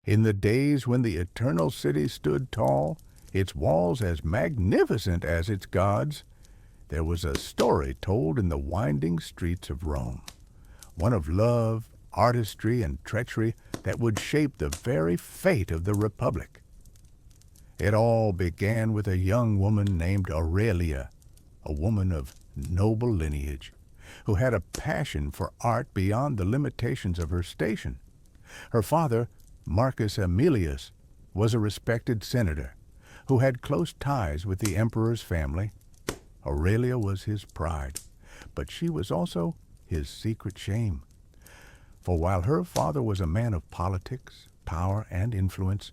In the days when the eternal city stood tall, its walls as magnificent as its gods, there was a story told in the winding streets of Rome, one of love, artistry, and treachery that would shape the very fate of the Republic. It all began with a young woman named Aurelia, a woman of noble lineage, who had a passion for art beyond the limitations of her station. Her father, Marcus Aemilius, was a respected senator who had close ties with the emperor's family. Aurelia was his pride, but she was also his secret shame. For while her father was a man of politics, power, and influence,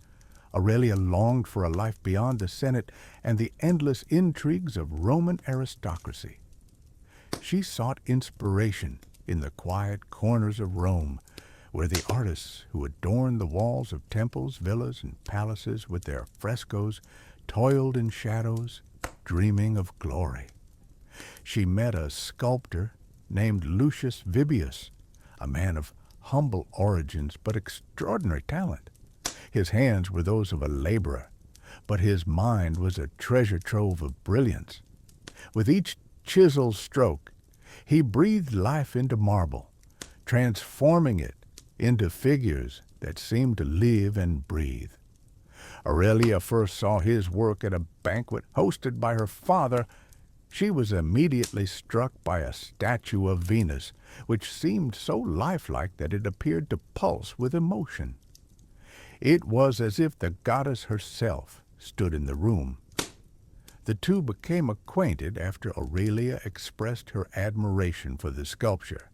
Aurelia longed for a life beyond the Senate and the endless intrigues of Roman aristocracy. She sought inspiration in the quiet corners of Rome, where the artists who adorned the walls of temples, villas, and palaces with their frescoes toiled in shadows, dreaming of glory. She met a sculptor named Lucius Vibius, a man of humble origins but extraordinary talent. His hands were those of a laborer, but his mind was a treasure trove of brilliance. With each chisel stroke, he breathed life into marble, transforming it into figures that seemed to live and breathe. Aurelia first saw his work at a banquet hosted by her father. She was immediately struck by a statue of Venus, which seemed so lifelike that it appeared to pulse with emotion. It was as if the goddess herself stood in the room. The two became acquainted after Aurelia expressed her admiration for the sculpture,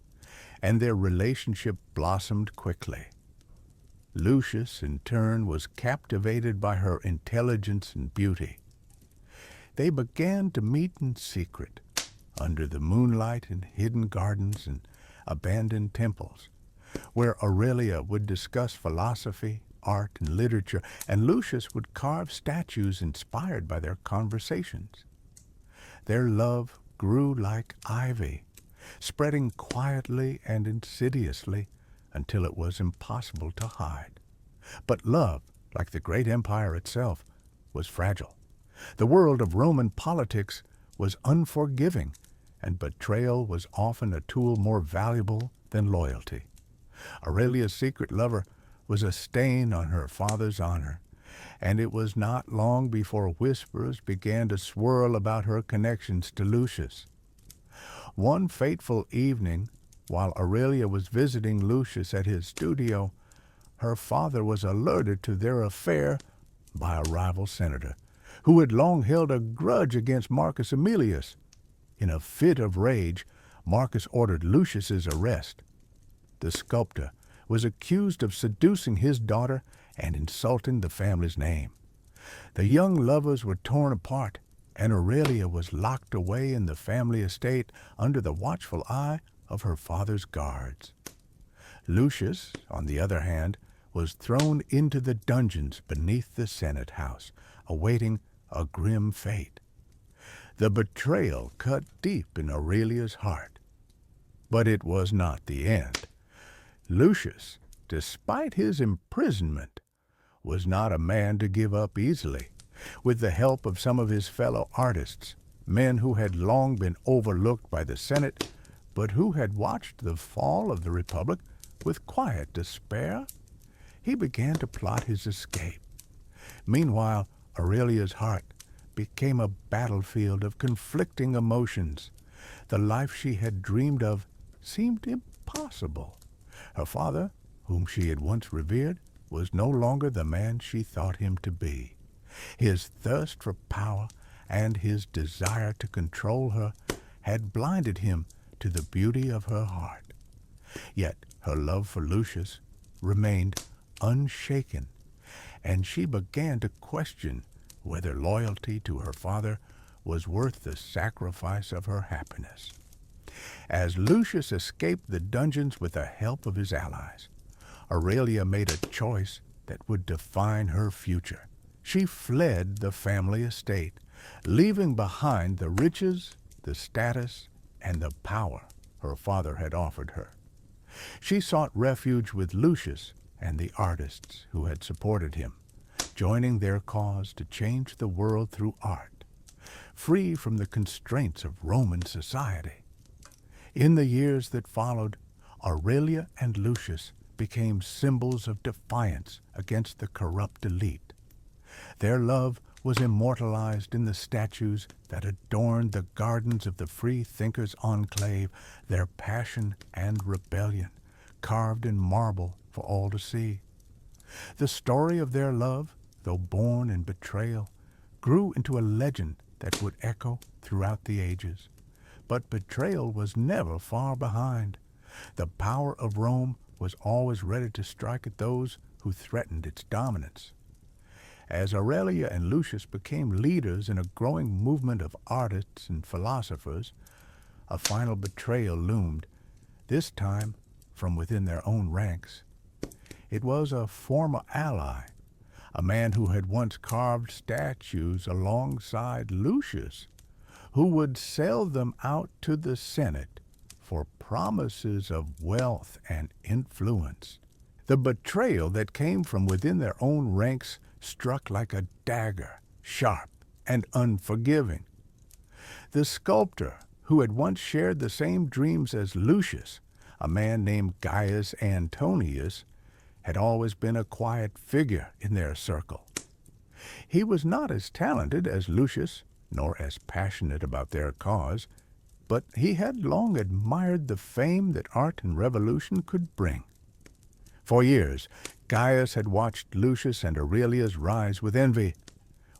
and their relationship blossomed quickly. Lucius, in turn, was captivated by her intelligence and beauty. They began to meet in secret, under the moonlight in hidden gardens and abandoned temples, where Aurelia would discuss philosophy, art, and literature, and Lucius would carve statues inspired by their conversations. Their love grew like ivy, spreading quietly and insidiously until it was impossible to hide. But love, like the great empire itself, was fragile. The world of Roman politics was unforgiving, and betrayal was often a tool more valuable than loyalty. Aurelia's secret lover was a stain on her father's honor, and it was not long before whispers began to swirl about her connections to Lucius. One fateful evening, while Aurelia was visiting Lucius at his studio, her father was alerted to their affair by a rival senator, who had long held a grudge against Marcus Aemilius. In a fit of rage, Marcus ordered Lucius's arrest. The sculptor was accused of seducing his daughter and insulting the family's name. The young lovers were torn apart, and Aurelia was locked away in the family estate under the watchful eye of her father's guards. Lucius, on the other hand, was thrown into the dungeons beneath the Senate house, awaiting a grim fate. The betrayal cut deep in Aurelia's heart. But it was not the end. Lucius, despite his imprisonment, was not a man to give up easily. With the help of some of his fellow artists, men who had long been overlooked by the Senate, but who had watched the fall of the Republic with quiet despair, he began to plot his escape. Meanwhile, Aurelia's heart became a battlefield of conflicting emotions. The life she had dreamed of seemed impossible. Her father, whom she had once revered, was no longer the man she thought him to be. His thirst for power and his desire to control her had blinded him to the beauty of her heart. Yet her love for Lucius remained unshaken, and she began to question whether loyalty to her father was worth the sacrifice of her happiness. As Lucius escaped the dungeons with the help of his allies, Aurelia made a choice that would define her future. She fled the family estate, leaving behind the riches, the status, and the power her father had offered her. She sought refuge with Lucius and the artists who had supported him, joining their cause to change the world through art, free from the constraints of Roman society. In the years that followed, Aurelia and Lucius became symbols of defiance against the corrupt elite. Their love was immortalized in the statues that adorned the gardens of the free thinkers' enclave, their passion and rebellion carved in marble for all to see. The story of their love, though born in betrayal, grew into a legend that would echo throughout the ages. But betrayal was never far behind. The power of Rome was always ready to strike at those who threatened its dominance. As Aurelia and Lucius became leaders in a growing movement of artists and philosophers, a final betrayal loomed, this time from within their own ranks. It was a former ally, a man who had once carved statues alongside Lucius, who would sell them out to the Senate for promises of wealth and influence. The betrayal that came from within their own ranks struck like a dagger, sharp and unforgiving. The sculptor, who had once shared the same dreams as Lucius, a man named Gaius Antonius, had always been a quiet figure in their circle. He was not as talented as Lucius, nor as passionate about their cause, but he had long admired the fame that art and revolution could bring. For years, Gaius had watched Lucius and Aurelia's rise with envy.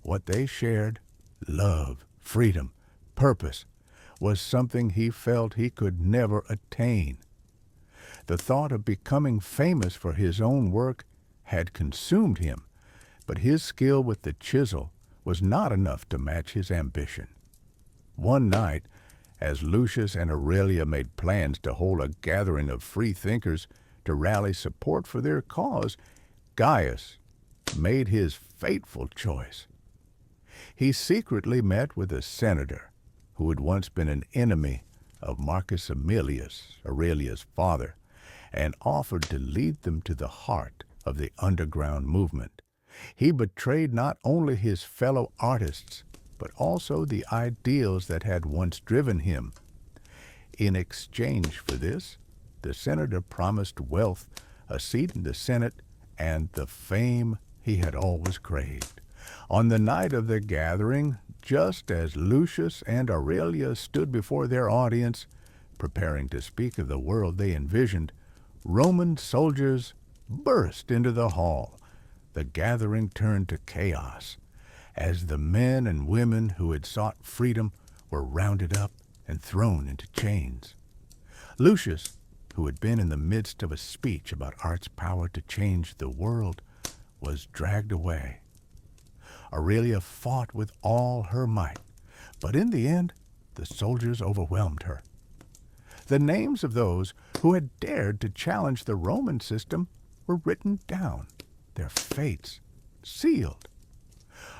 What they shared, love, freedom, purpose, was something he felt he could never attain. The thought of becoming famous for his own work had consumed him, but his skill with the chisel was not enough to match his ambition. One night, as Lucius and Aurelia made plans to hold a gathering of free thinkers to rally support for their cause, Gaius made his fateful choice. He secretly met with a senator who had once been an enemy of Marcus Aemilius, Aurelia's father, and offered to lead them to the heart of the underground movement. He betrayed not only his fellow artists, but also the ideals that had once driven him. In exchange for this, the senator promised wealth, a seat in the Senate, and the fame he had always craved. On the night of the gathering, just as Lucius and Aurelia stood before their audience, preparing to speak of the world they envisioned, Roman soldiers burst into the hall. The gathering turned to chaos as the men and women who had sought freedom were rounded up and thrown into chains. Lucius, who had been in the midst of a speech about art's power to change the world, was dragged away. Aurelia fought with all her might, but in the end, the soldiers overwhelmed her. The names of those who had dared to challenge the Roman system were written down, their fates sealed.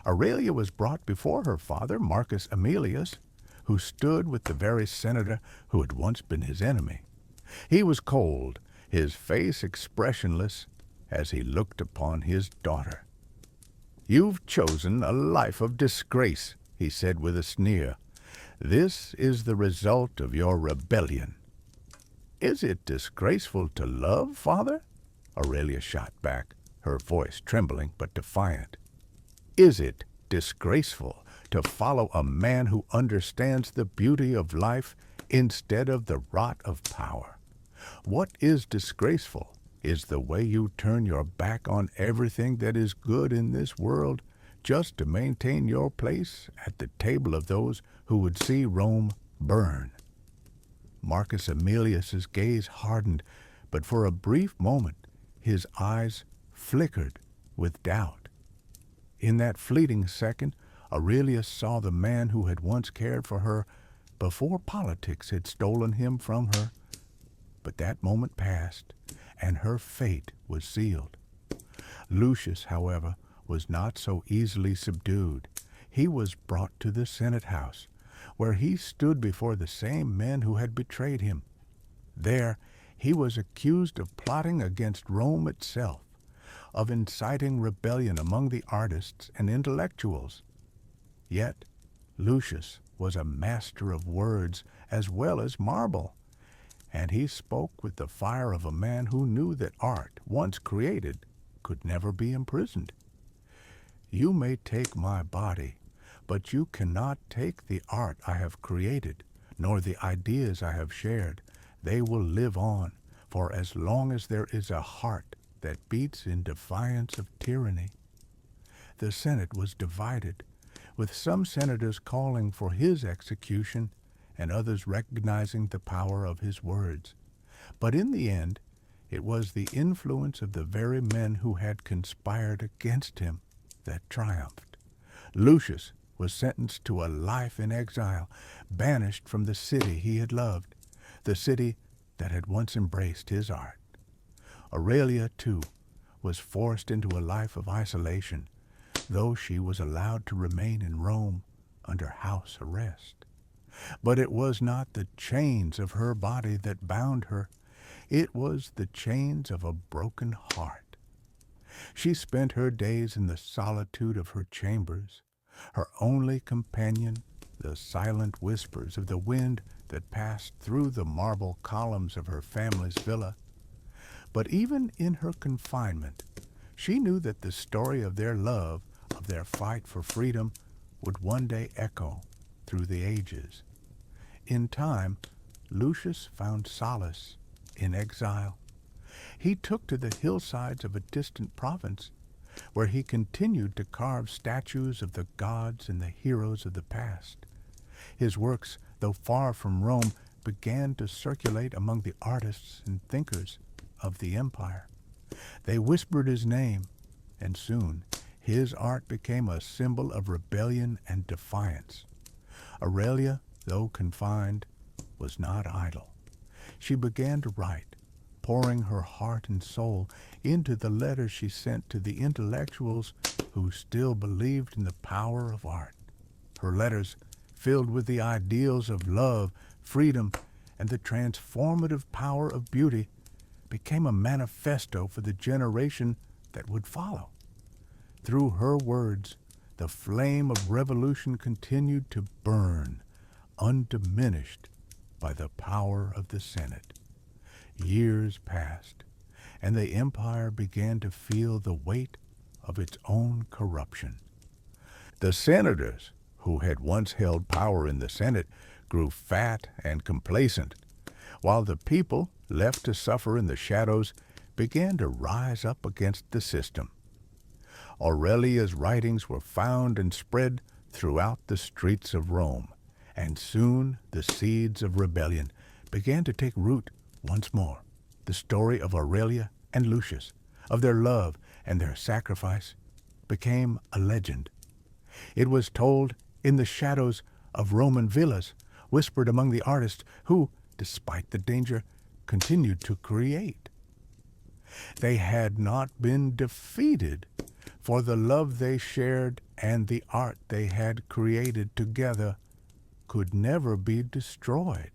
Aurelia was brought before her father, Marcus Aemilius, who stood with the very senator who had once been his enemy. He was cold, his face expressionless, as he looked upon his daughter. "You've chosen a life of disgrace," he said with a sneer. "This is the result of your rebellion." "Is it disgraceful to love, father?" Aurelia shot back, her voice trembling but defiant. "Is it disgraceful to follow a man who understands the beauty of life instead of the rot of power? What is disgraceful is the way you turn your back on everything that is good in this world just to maintain your place at the table of those who would see Rome burn." Marcus Aemilius's gaze hardened, but for a brief moment his eyes flickered with doubt. In that fleeting second, Aurelia saw the man who had once cared for her before politics had stolen him from her. But that moment passed, and her fate was sealed. Lucius, however, was not so easily subdued. He was brought to the Senate house, where he stood before the same men who had betrayed him. There he was accused of plotting against Rome itself, of inciting rebellion among the artists and intellectuals. Yet Lucius was a master of words as well as marble, and he spoke with the fire of a man who knew that art, once created, could never be imprisoned. You may take my body, but you cannot take the art I have created, nor the ideas I have shared. They will live on, for as long as there is a heart that beats in defiance of tyranny. The Senate was divided, with some senators calling for his execution and others recognizing the power of his words. But in the end, it was the influence of the very men who had conspired against him that triumphed. Lucius was sentenced to a life in exile, banished from the city he had loved, the city that had once embraced his art. Aurelia, too, was forced into a life of isolation, though she was allowed to remain in Rome under house arrest. But it was not the chains of her body that bound her. It was the chains of a broken heart. She spent her days in the solitude of her chambers, her only companion the silent whispers of the wind that passed through the marble columns of her family's villa. But even in her confinement, she knew that the story of their love, of their fight for freedom, would one day echo through the ages. In time, Lucius found solace in exile. He took to the hillsides of a distant province, where he continued to carve statues of the gods and the heroes of the past. His works, though far from Rome, began to circulate among the artists and thinkers of the empire. They whispered his name, and soon his art became a symbol of rebellion and defiance. Aurelia, though confined, was not idle. She began to write, pouring her heart and soul into the letters she sent to the intellectuals who still believed in the power of art. Her letters, filled with the ideals of love, freedom, and the transformative power of beauty, became a manifesto for the generation that would follow. Through her words, the flame of revolution continued to burn, undiminished by the power of the Senate. Years passed, and the empire began to feel the weight of its own corruption. The senators, who had once held power in the Senate, grew fat and complacent, while the people, left to suffer in the shadows, began to rise up against the system. Aurelia's writings were found and spread throughout the streets of Rome, and soon the seeds of rebellion began to take root once more. The story of Aurelia and Lucius, of their love and their sacrifice, became a legend. It was told in the shadows of Roman villas, whispered among the artists who, despite the danger, continued to create. They had not been defeated, for the love they shared and the art they had created together could never be destroyed.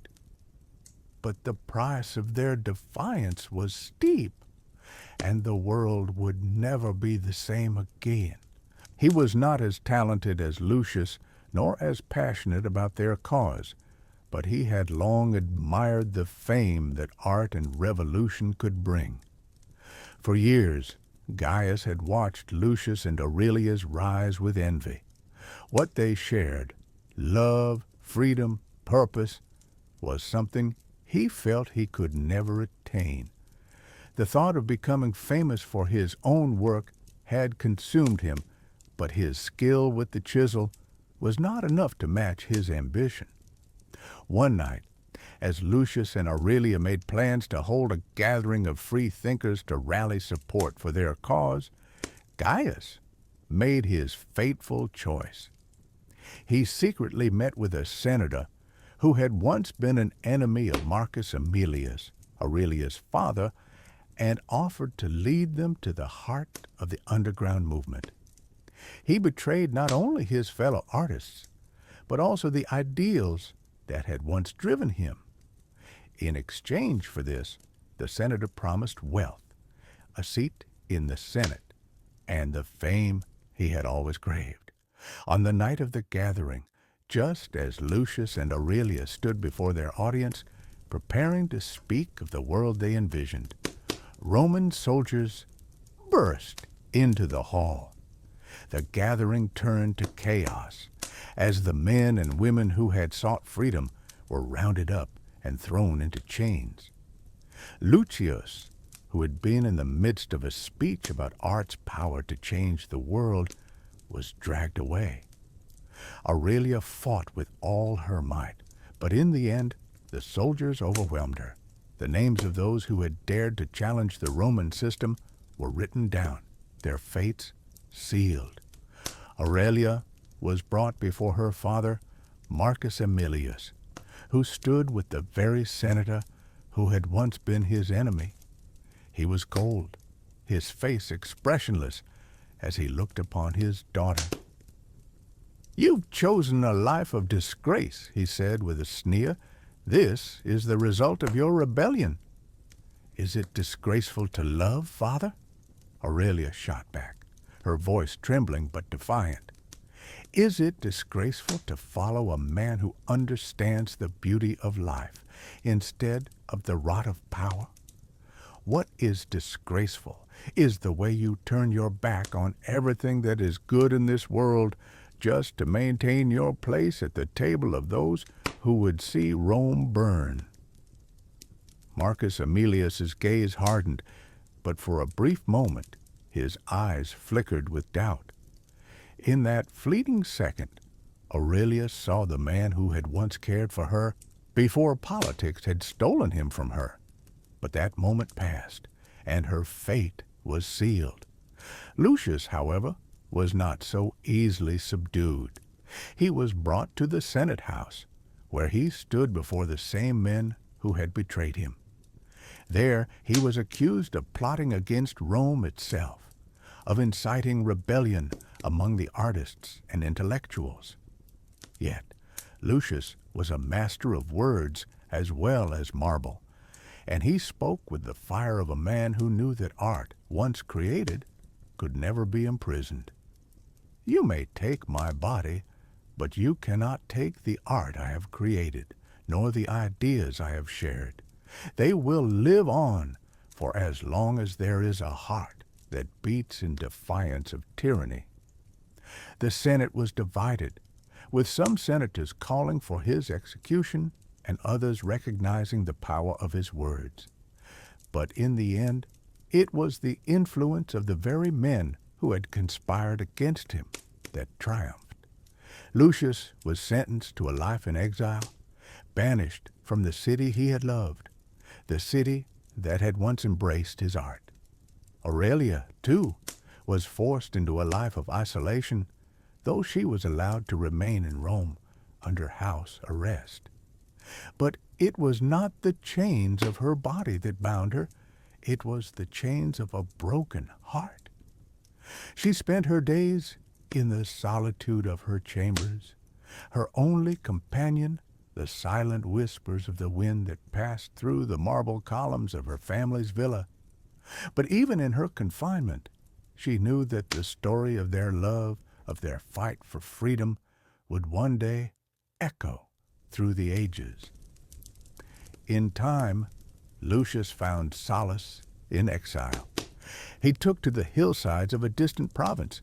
But the price of their defiance was steep, and the world would never be the same again. He was not as talented as Lucius, nor as passionate about their cause, but he had long admired the fame that art and revolution could bring. For years, Gaius had watched Lucius and Aurelia's rise with envy. What they shared, love, freedom, purpose, was something he felt he could never attain. The thought of becoming famous for his own work had consumed him, but his skill with the chisel was not enough to match his ambition. One night, as Lucius and Aurelia made plans to hold a gathering of free thinkers to rally support for their cause, Gaius made his fateful choice. He secretly met with a senator who had once been an enemy of Marcus Aemilius, Aurelia's father, and offered to lead them to the heart of the underground movement. He betrayed not only his fellow artists, but also the ideals that had once driven him. In exchange for this, the senator promised wealth, a seat in the Senate, and the fame he had always craved. On the night of the gathering, just as Lucius and Aurelia stood before their audience, preparing to speak of the world they envisioned, Roman soldiers burst into the hall. The gathering turned to chaos as the men and women who had sought freedom were rounded up and thrown into chains. Lucius, who had been in the midst of a speech about art's power to change the world, was dragged away. Aurelia fought with all her might, but in the end, the soldiers overwhelmed her. The names of those who had dared to challenge the Roman system were written down, their fates sealed. Aurelia was brought before her father, Marcus Aemilius, who stood with the very senator who had once been his enemy. He was cold, his face expressionless, as he looked upon his daughter. "You've chosen a life of disgrace," he said with a sneer. "This is the result of your rebellion." "Is it disgraceful to love, father?" Aurelia shot back, her voice trembling but defiant. "Is it disgraceful to follow a man who understands the beauty of life instead of the rot of power? What is disgraceful is the way you turn your back on everything that is good in this world just to maintain your place at the table of those who would see Rome burn." Marcus Aemilius's gaze hardened, but for a brief moment his eyes flickered with doubt. In that fleeting second, Aurelia saw the man who had once cared for her before politics had stolen him from her. But that moment passed, and her fate was sealed. Lucius, however, was not so easily subdued. He was brought to the Senate house, where he stood before the same men who had betrayed him. There he was accused of plotting against Rome itself, of inciting rebellion among the artists and intellectuals. Yet Lucius was a master of words as well as marble, and he spoke with the fire of a man who knew that art, once created, could never be imprisoned. "You may take my body, but you cannot take the art I have created, nor the ideas I have shared. They will live on for as long as there is a heart that beats in defiance of tyranny." The Senate was divided, with some senators calling for his execution and others recognizing the power of his words. But in the end, it was the influence of the very men who had conspired against him that triumphed. Lucius was sentenced to a life in exile, banished from the city he had loved, the city that had once embraced his art. Aurelia, too, was forced into a life of isolation, though she was allowed to remain in Rome under house arrest. But it was not the chains of her body that bound her, it was the chains of a broken heart. She spent her days in the solitude of her chambers, her only companion the silent whispers of the wind that passed through the marble columns of her family's villa. But even in her confinement, she knew that the story of their love, of their fight for freedom, would one day echo through the ages. In time, Lucius found solace in exile. He took to the hillsides of a distant province,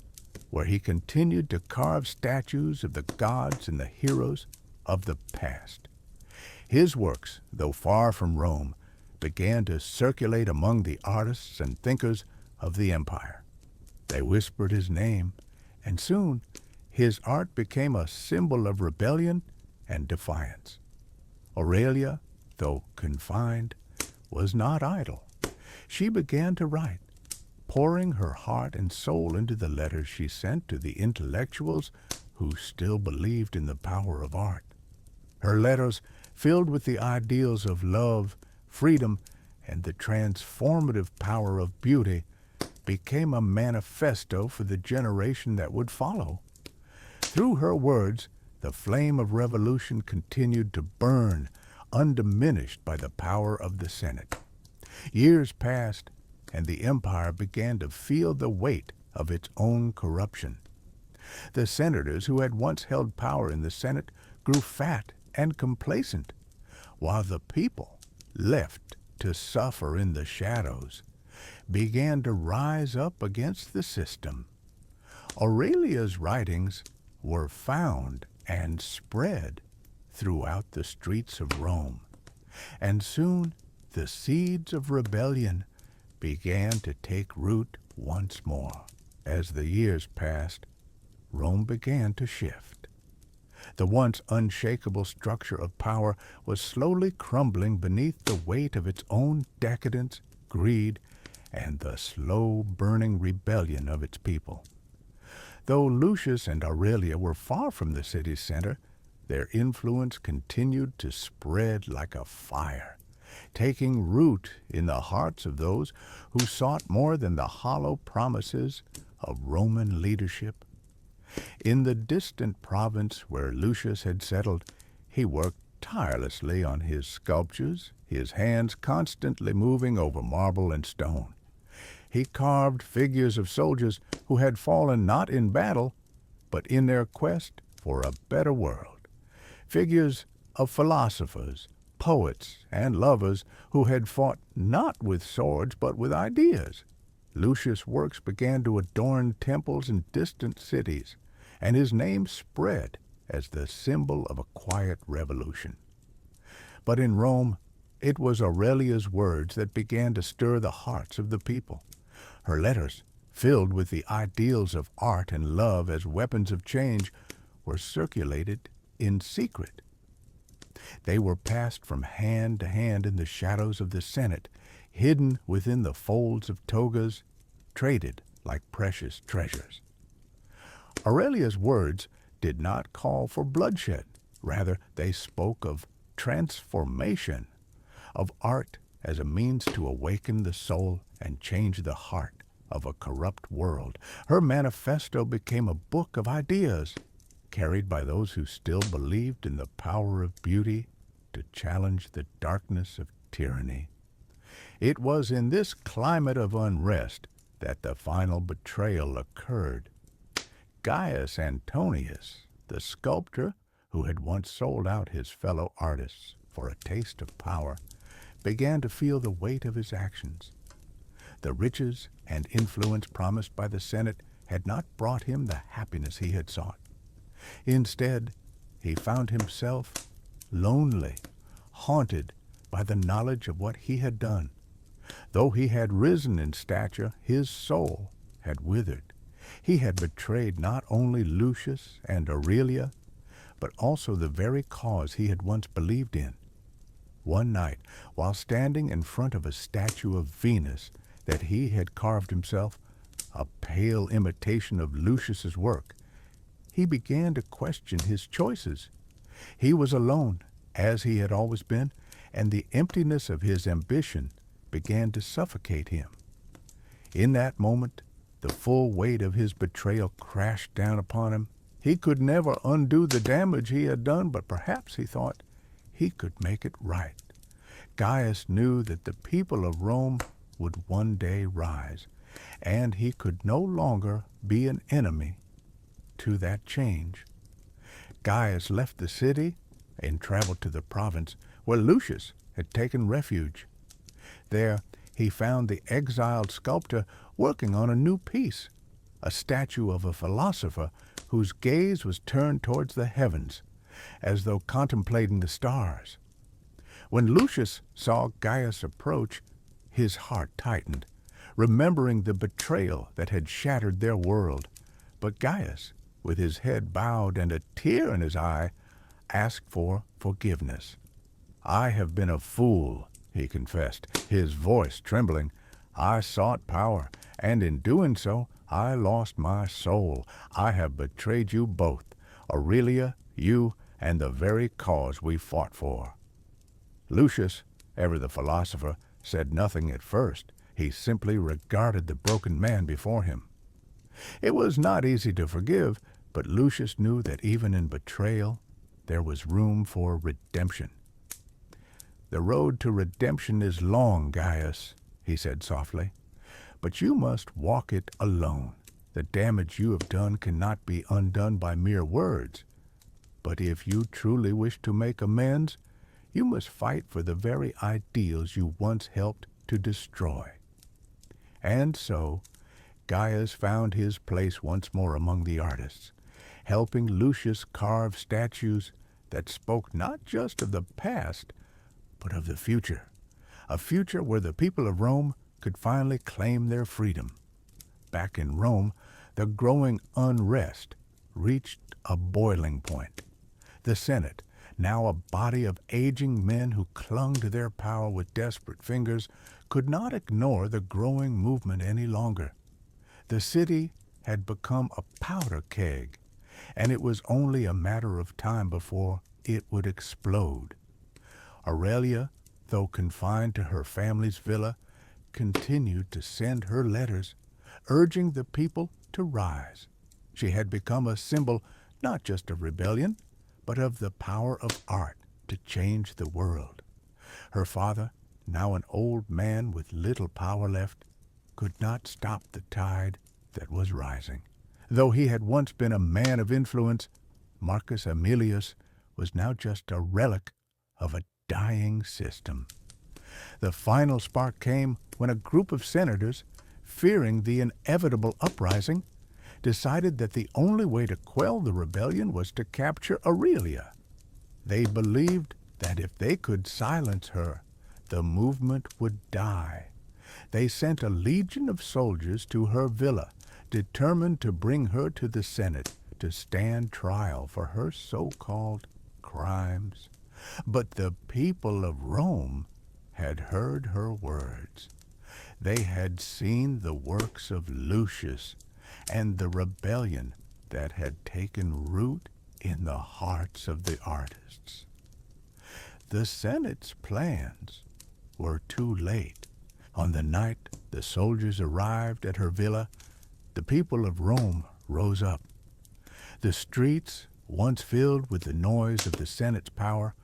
where he continued to carve statues of the gods and the heroes of the past. His works, though far from Rome, began to circulate among the artists and thinkers of the empire. They whispered his name, and soon his art became a symbol of rebellion and defiance. Aurelia, though confined, was not idle. She began to write, pouring her heart and soul into the letters she sent to the intellectuals who still believed in the power of art. Her letters, filled with the ideals of love, freedom, and the transformative power of beauty, became a manifesto for the generation that would follow. Through her words, the flame of revolution continued to burn, undiminished by the power of the Senate. Years passed, and the empire began to feel the weight of its own corruption. The senators who had once held power in the Senate grew fat and complacent, while the people, left to suffer in the shadows, began to rise up against the system. Aurelia's writings were found and spread throughout the streets of Rome, and soon the seeds of rebellion began to take root once more. As the years passed, Rome began to shift. The once unshakable structure of power was slowly crumbling beneath the weight of its own decadence, greed, and the slow-burning rebellion of its people. Though Lucius and Aurelia were far from the city's center, their influence continued to spread like a fire, taking root in the hearts of those who sought more than the hollow promises of Roman leadership. In the distant province where Lucius had settled, he worked tirelessly on his sculptures, his hands constantly moving over marble and stone. He carved figures of soldiers who had fallen not in battle, but in their quest for a better world. Figures of philosophers, poets, and lovers who had fought not with swords but with ideas. Lucius' works began to adorn temples in distant cities, and his name spread as the symbol of a quiet revolution. But in Rome, it was Aurelia's words that began to stir the hearts of the people. Her letters, filled with the ideals of art and love as weapons of change, were circulated in secret. They were passed from hand to hand in the shadows of the Senate, hidden within the folds of togas, traded like precious treasures. Aurelia's words did not call for bloodshed. Rather, they spoke of transformation, of art as a means to awaken the soul and change the heart of a corrupt world. Her manifesto became a book of ideas, carried by those who still believed in the power of beauty to challenge the darkness of tyranny. It was in this climate of unrest that the final betrayal occurred. Gaius Antonius, the sculptor who had once sold out his fellow artists for a taste of power, began to feel the weight of his actions. The riches and influence promised by the Senate had not brought him the happiness he had sought. Instead, he found himself lonely, haunted by the knowledge of what he had done. Though he had risen in stature, his soul had withered. He had betrayed not only Lucius and Aurelia, but also the very cause he had once believed in. One night, while standing in front of a statue of Venus that he had carved himself, a pale imitation of Lucius's work, he began to question his choices. He was alone, as he had always been, and the emptiness of his ambition began to suffocate him. In that moment, the full weight of his betrayal crashed down upon him. He could never undo the damage he had done, but perhaps he thought he could make it right. Gaius knew that the people of Rome would one day rise, and he could no longer be an enemy to that change. Gaius left the city and traveled to the province where Lucius had taken refuge. There he found the exiled sculptor working on a new piece, a statue of a philosopher whose gaze was turned towards the heavens, as though contemplating the stars. When Lucius saw Gaius approach, his heart tightened, remembering the betrayal that had shattered their world. But Gaius, with his head bowed and a tear in his eye, asked for forgiveness. "I have been a fool," he confessed, his voice trembling. "I sought power, and in doing so, I lost my soul. I have betrayed you both, Aurelia, you, and the very cause we fought for." Lucius, ever the philosopher, said nothing at first. He simply regarded the broken man before him. It was not easy to forgive, but Lucius knew that even in betrayal, there was room for redemption. "The road to redemption is long, Gaius," he said softly, "but you must walk it alone. The damage you have done cannot be undone by mere words. But if you truly wish to make amends, you must fight for the very ideals you once helped to destroy. And so, Gaius found his place once more among the artists, helping Lucius carve statues that spoke not just of the past, but of the future. A future where the people of Rome could finally claim their freedom. Back in Rome, the growing unrest reached a boiling point. The Senate, now a body of aging men who clung to their power with desperate fingers, could not ignore the growing movement any longer. The city had become a powder keg, and it was only a matter of time before it would explode. Aurelia, though confined to her family's villa, continued to send her letters, urging the people to rise. She had become a symbol not just of rebellion, but of the power of art to change the world. Her father, now an old man with little power left, could not stop the tide that was rising. Though he had once been a man of influence, Marcus Aemilius was now just a relic of a dying system. The final spark came when a group of senators, fearing the inevitable uprising, decided that the only way to quell the rebellion was to capture Aurelia. They believed that if they could silence her, the movement would die. They sent a legion of soldiers to her villa, determined to bring her to the Senate to stand trial for her so-called crimes. But the people of Rome had heard her words. They had seen the works of Lucius and the rebellion that had taken root in the hearts of the artists. The Senate's plans were too late. On the night the soldiers arrived at her villa, the people of Rome rose up. The streets, once filled with the noise of the Senate's power,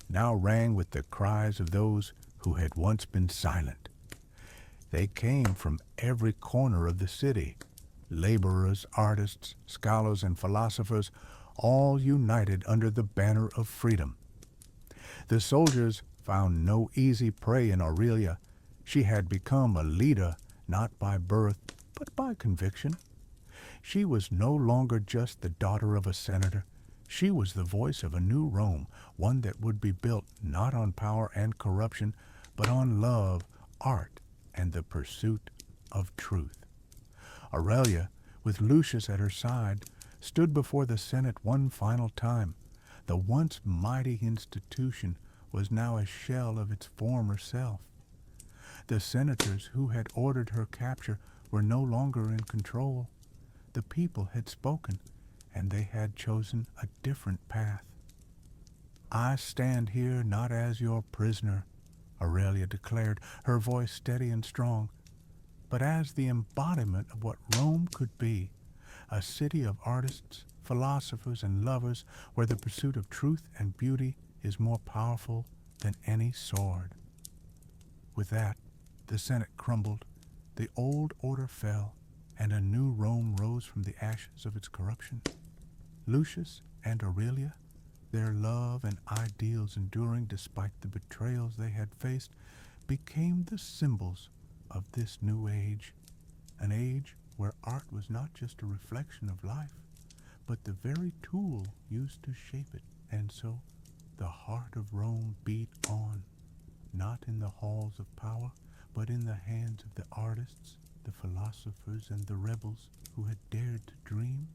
now rang with the cries of those who had once been silent. They came from every corner of the city, laborers, artists, scholars, and philosophers, all united under the banner of freedom. The soldiers found no easy prey in Aurelia. She had become a leader not by birth, but by conviction. She was no longer just the daughter of a senator. She was the voice of a new Rome, one that would be built not on power and corruption, but on love, art, and the pursuit of truth. Aurelia, with Lucius at her side, stood before the Senate one final time. The once mighty institution was now a shell of its former self. The senators who had ordered her capture were no longer in control. The people had spoken, and they had chosen a different path. "I stand here not as your prisoner," Aurelia declared, her voice steady and strong, "but as the embodiment of what Rome could be, a city of artists, philosophers, and lovers where the pursuit of truth and beauty is more powerful than any sword." With that, the Senate crumbled, the old order fell, and a new Rome rose from the ashes of its corruption. Lucius and Aurelia, their love and ideals enduring despite the betrayals they had faced, became the symbols of this new age, an age where art was not just a reflection of life, but the very tool used to shape it. And so the heart of Rome beat on, not in the halls of power, but in the hands of the artists, the philosophers, and the rebels who had dared to dream.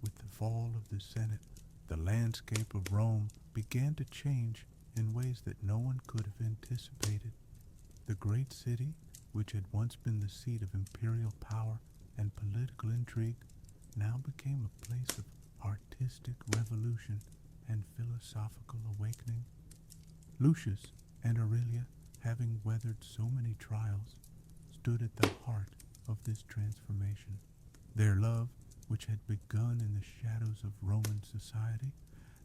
With the fall of the Senate, the landscape of Rome began to change in ways that no one could have anticipated. The great city, which had once been the seat of imperial power and political intrigue, now became a place of artistic revolution and philosophical awakening. Lucius and Aurelia, having weathered so many trials, stood at the heart of this transformation. Their love, which had begun in the shadows of Roman society,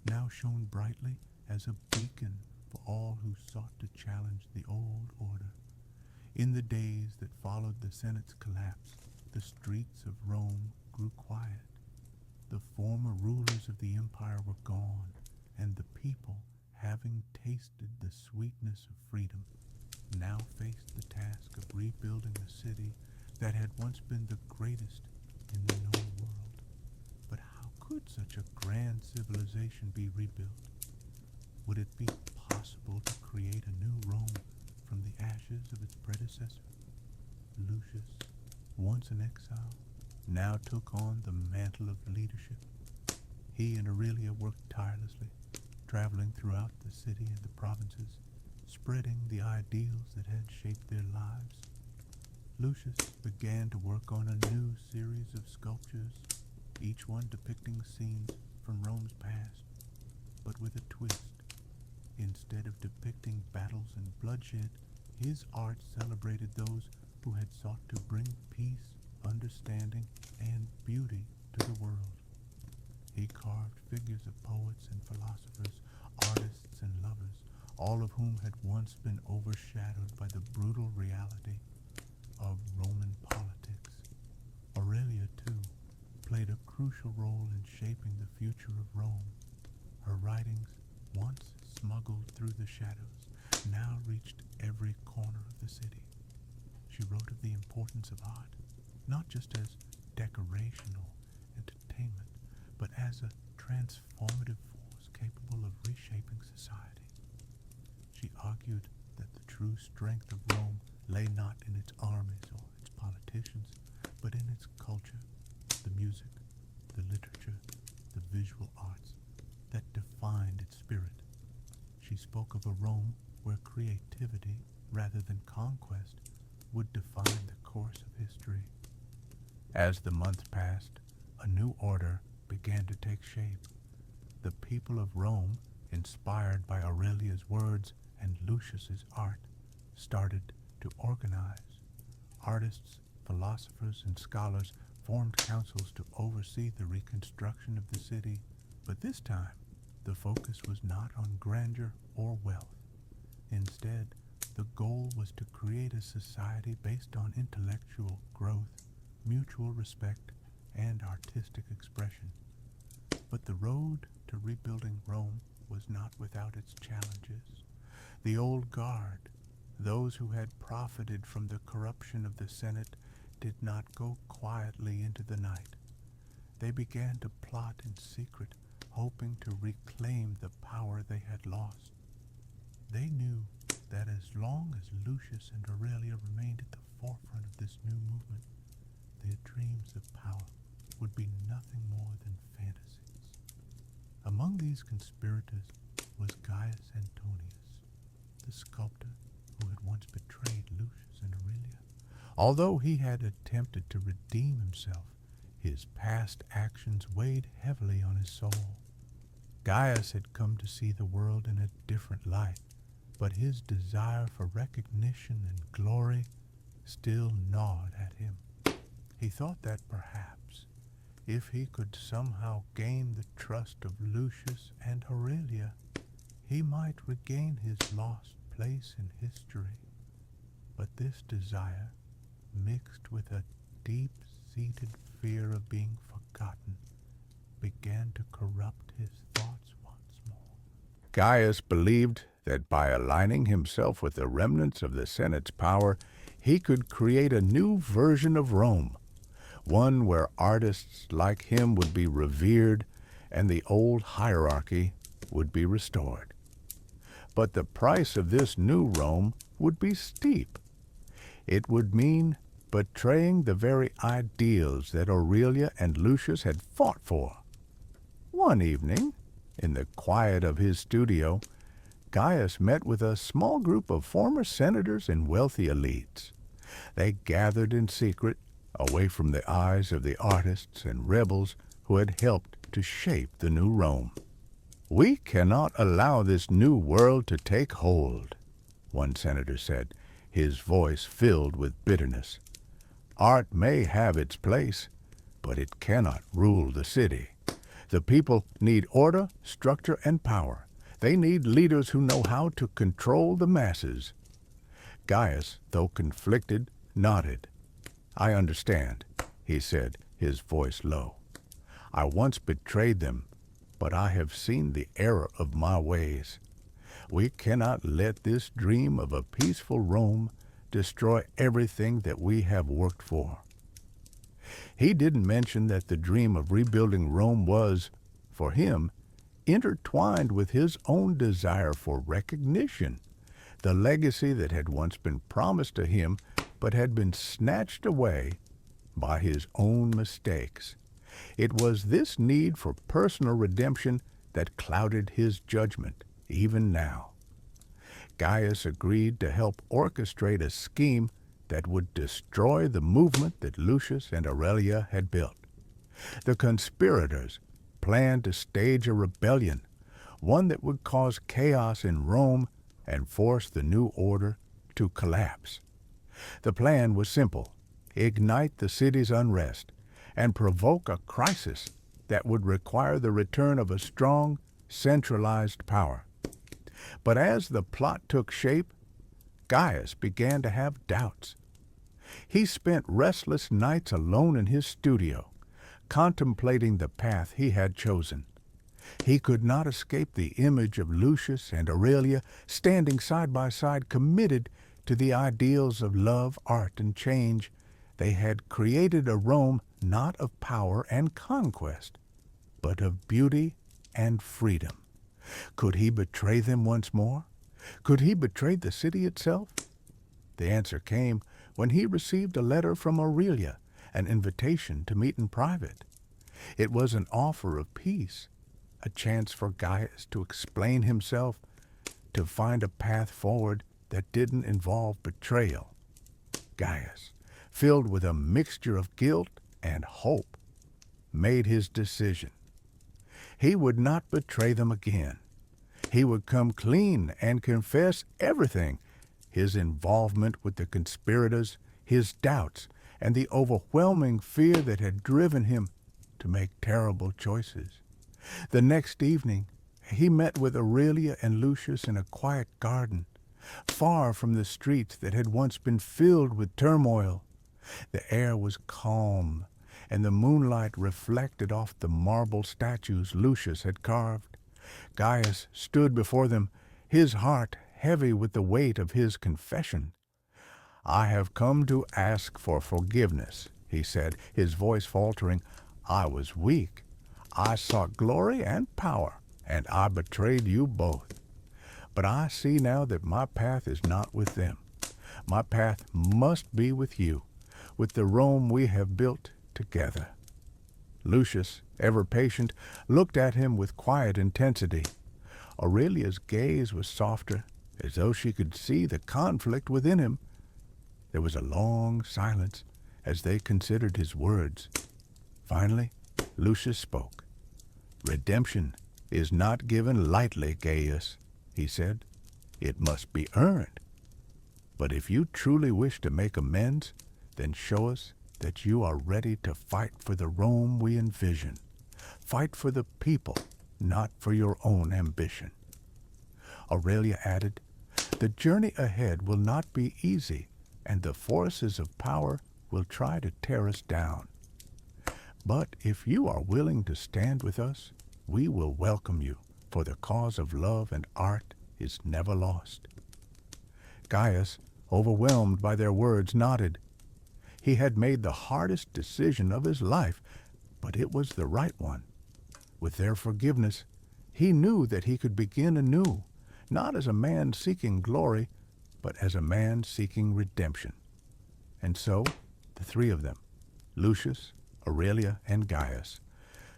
now shone brightly as a beacon for all who sought to challenge the old order. In the days that followed the Senate's collapse, the streets of Rome grew quiet. The former rulers of the empire were gone, and the people, having tasted the sweetness of freedom, now faced the task of rebuilding a city that had once been the greatest in the known world. But how could such a grand civilization be rebuilt? Would it be possible to create a new Rome from the ashes of its predecessor? Lucius, once an exile, now took on the mantle of leadership. He and Aurelia worked tirelessly, traveling throughout the city and the provinces, spreading the ideals that had shaped their lives. Lucius began to work on a new series of sculptures, each one depicting scenes from Rome's past, but with a twist. Instead of depicting battles and bloodshed, his art celebrated those who had sought to bring peace, understanding, and beauty to the world. He carved figures of poets and philosophers, artists and lovers, all of whom had once been overshadowed by the brutal reality of Roman politics. Aurelia, too, played a crucial role in shaping the future of Rome. Her writings, once smuggled through the shadows, now reached every corner of the city. She wrote of the importance of art, not just as decoration or entertainment, but as a transformative force capable of reshaping society. She argued that the true strength of Rome lay not in its armies or its politicians, but in its culture, the music, the literature, the visual arts that defined its spirit. She spoke of a Rome where creativity, rather than conquest, would define the course of history. As the months passed, a new order began to take shape. The people of Rome, inspired by Aurelia's words and Lucius's art, started to organize. Artists, philosophers, and scholars formed councils to oversee the reconstruction of the city, but this time the focus was not on grandeur or wealth. Instead, the goal was to create a society based on intellectual growth, mutual respect, and artistic expression. But the road to rebuilding Rome was not without its challenges. The old guard, those who had profited from the corruption of the Senate, did not go quietly into the night. They began to plot in secret, hoping to reclaim the power they had lost. They knew that as long as Lucius and Aurelia remained at the forefront of this new movement, their dreams of power would be nothing more than fantasies. Among these conspirators was Gaius Antonius, the sculptor who had once betrayed Lucius and Aurelia. Although he had attempted to redeem himself, his past actions weighed heavily on his soul. Gaius had come to see the world in a different light, but his desire for recognition and glory still gnawed at him. He thought that perhaps, if he could somehow gain the trust of Lucius and Aurelia, he might regain his lost place in history. But this desire, mixed with a deep-seated fear of being forgotten, began to corrupt his thoughts once more. Gaius believed that by aligning himself with the remnants of the Senate's power, he could create a new version of Rome, one where artists like him would be revered and the old hierarchy would be restored. But the price of this new Rome would be steep. It would mean betraying the very ideals that Aurelia and Lucius had fought for. One evening, in the quiet of his studio, Gaius met with a small group of former senators and wealthy elites. They gathered in secret, away from the eyes of the artists and rebels who had helped to shape the new Rome. "We cannot allow this new world to take hold," one senator said, his voice filled with bitterness. "Art may have its place, but it cannot rule the city. The people need order, structure, and power. They need leaders who know how to control the masses." Gaius, though conflicted, nodded. "I understand. he said, his voice low. I once betrayed them, but I have seen the error of my ways. We cannot let this dream of a peaceful Rome destroy everything that we have worked for. He didn't mention that the dream of rebuilding Rome was, for him, intertwined with his own desire for recognition, the legacy that had once been promised to him but had been snatched away by his own mistakes. It was this need for personal redemption that clouded his judgment, even now. Gaius agreed to help orchestrate a scheme that would destroy the movement that Lucius and Aurelia had built. The conspirators planned to stage a rebellion, one that would cause chaos in Rome and force the new order to collapse. The plan was simple: ignite the city's unrest and provoke a crisis that would require the return of a strong, centralized power. But as the plot took shape, Gaius began to have doubts. He spent restless nights alone in his studio, contemplating the path he had chosen. He could not escape the image of Lucius and Aurelia standing side by side, committed to the ideals of love, art, and change. They had created a Rome not of power and conquest, but of beauty and freedom. Could he betray them once more? Could he betray the city itself? The answer came when he received a letter from Aurelia, an invitation to meet in private. It was an offer of peace, a chance for Gaius to explain himself, to find a path forward that didn't involve betrayal. Gaius, filled with a mixture of guilt and hope, made his decision. He would not betray them again. He would come clean and confess everything: his involvement with the conspirators, his doubts, and the overwhelming fear that had driven him to make terrible choices. The next evening, he met with Aurelia and Lucius in a quiet garden, far from the streets that had once been filled with turmoil. The air was calm, and the moonlight reflected off the marble statues Lucius had carved. Gaius stood before them, his heart heavy with the weight of his confession. I have come to ask for forgiveness, he said, his voice faltering. I was weak. I sought glory and power, and I betrayed you both. But I see now that my path is not with them. My path must be with you, with the Rome we have built together. Lucius, ever patient, looked at him with quiet intensity. Aurelia's gaze was softer, as though she could see the conflict within him. There was a long silence as they considered his words. Finally, Lucius spoke. Redemption is not given lightly, Gaius, he said. It must be earned. But if you truly wish to make amends, then show us that you are ready to fight for the Rome we envision. Fight for the people, not for your own ambition. Aurelia added, the journey ahead will not be easy, and the forces of power will try to tear us down. But if you are willing to stand with us, we will welcome you, for the cause of love and art is never lost. Gaius, overwhelmed by their words, nodded. He had made the hardest decision of his life, but it was the right one. With their forgiveness, he knew that he could begin anew, not as a man seeking glory, but as a man seeking redemption. And so, the three of them, Lucius, Aurelia, and Gaius,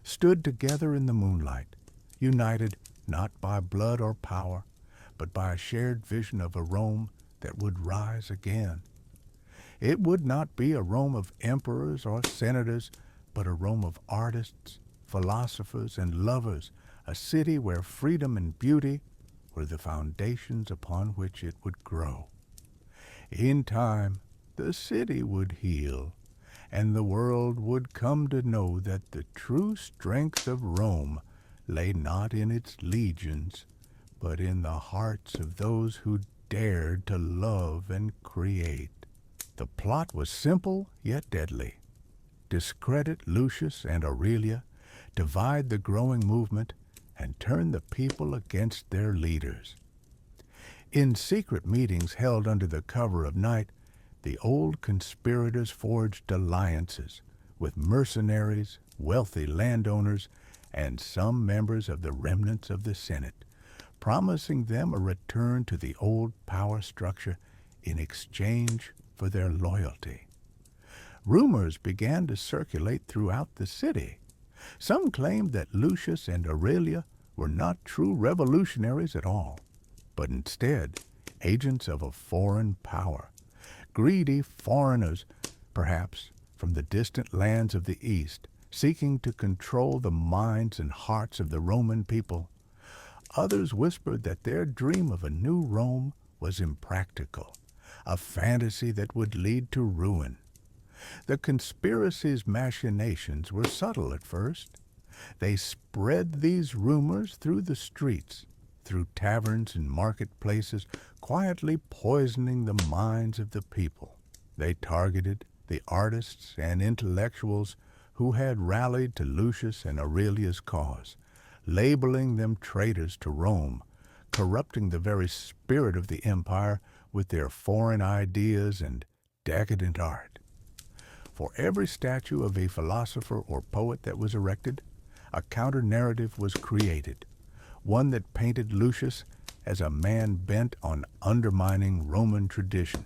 stood together in the moonlight, united not by blood or power, but by a shared vision of a Rome that would rise again. It would not be a Rome of emperors or senators, but a Rome of artists, philosophers, and lovers, a city where freedom and beauty were the foundations upon which it would grow. In time, the city would heal, and the world would come to know that the true strength of Rome lay not in its legions, but in the hearts of those who dared to love and create. The plot was simple yet deadly. discredit Lucius and Aurelia, divide the growing movement, and turn the people against their leaders. In secret meetings held under the cover of night, the old conspirators forged alliances with mercenaries, wealthy landowners, and some members of the remnants of the Senate, promising them a return to the old power structure in exchange for their loyalty. Rumors began to circulate throughout the city. Some claimed that Lucius and Aurelia were not true revolutionaries at all, but instead agents of a foreign power, greedy foreigners, perhaps from the distant lands of the East, seeking to control the minds and hearts of the Roman people. Others whispered that their dream of a new Rome was impractical, a fantasy that would lead to ruin. The conspiracy's machinations were subtle at first. They spread these rumors through the streets, through taverns and marketplaces, quietly poisoning the minds of the people. They targeted the artists and intellectuals who had rallied to Lucius and Aurelia's cause, labeling them traitors to Rome, corrupting the very spirit of the empire with their foreign ideas and decadent art. For every statue of a philosopher or poet that was erected, a counter-narrative was created, one that painted Lucius as a man bent on undermining Roman tradition,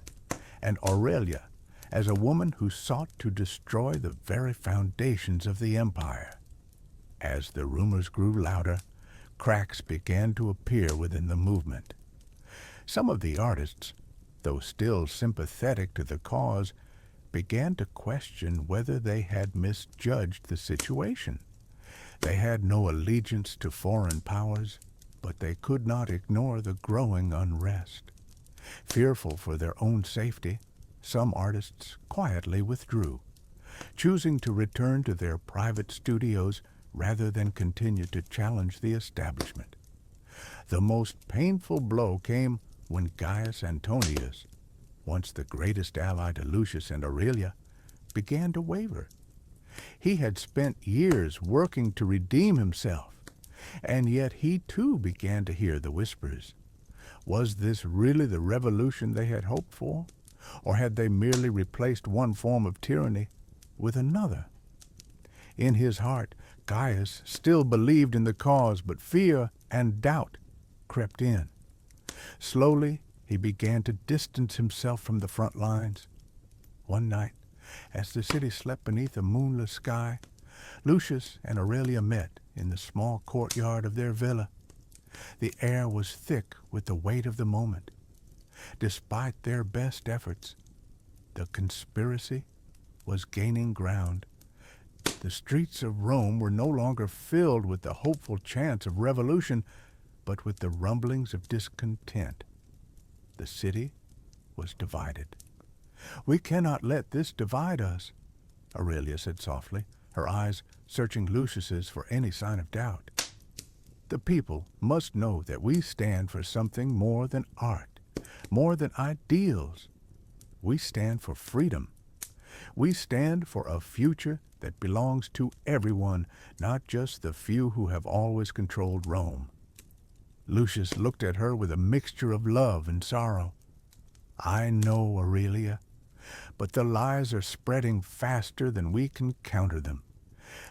and Aurelia as a woman who sought to destroy the very foundations of the empire. As the rumors grew louder, cracks began to appear within the movement. Some of the artists, though still sympathetic to the cause, began to question whether they had misjudged the situation. They had no allegiance to foreign powers, but they could not ignore the growing unrest. Fearful for their own safety, some artists quietly withdrew, choosing to return to their private studios rather than continue to challenge the establishment. The most painful blow came when Gaius Antonius, once the greatest ally to Lucius and Aurelia, began to waver. He had spent years working to redeem himself, and yet he too began to hear the whispers. Was this really the revolution they had hoped for, or had they merely replaced one form of tyranny with another? In his heart, Gaius still believed in the cause, but fear and doubt crept in. Slowly, he began to distance himself from the front lines. One night, as the city slept beneath a moonless sky, Lucius and Aurelia met in the small courtyard of their villa. The air was thick with the weight of the moment. Despite their best efforts, the conspiracy was gaining ground. The streets of Rome were no longer filled with the hopeful chants of revolution, but with the rumblings of discontent. The city was divided. "We cannot let this divide us," Aurelia said softly, her eyes searching Lucius's for any sign of doubt. "The people must know that we stand for something more than art, more than ideals. We stand for freedom. We stand for a future that belongs to everyone, not just the few who have always controlled Rome." Lucius looked at her with a mixture of love and sorrow. "I know, Aurelia, but the lies are spreading faster than we can counter them.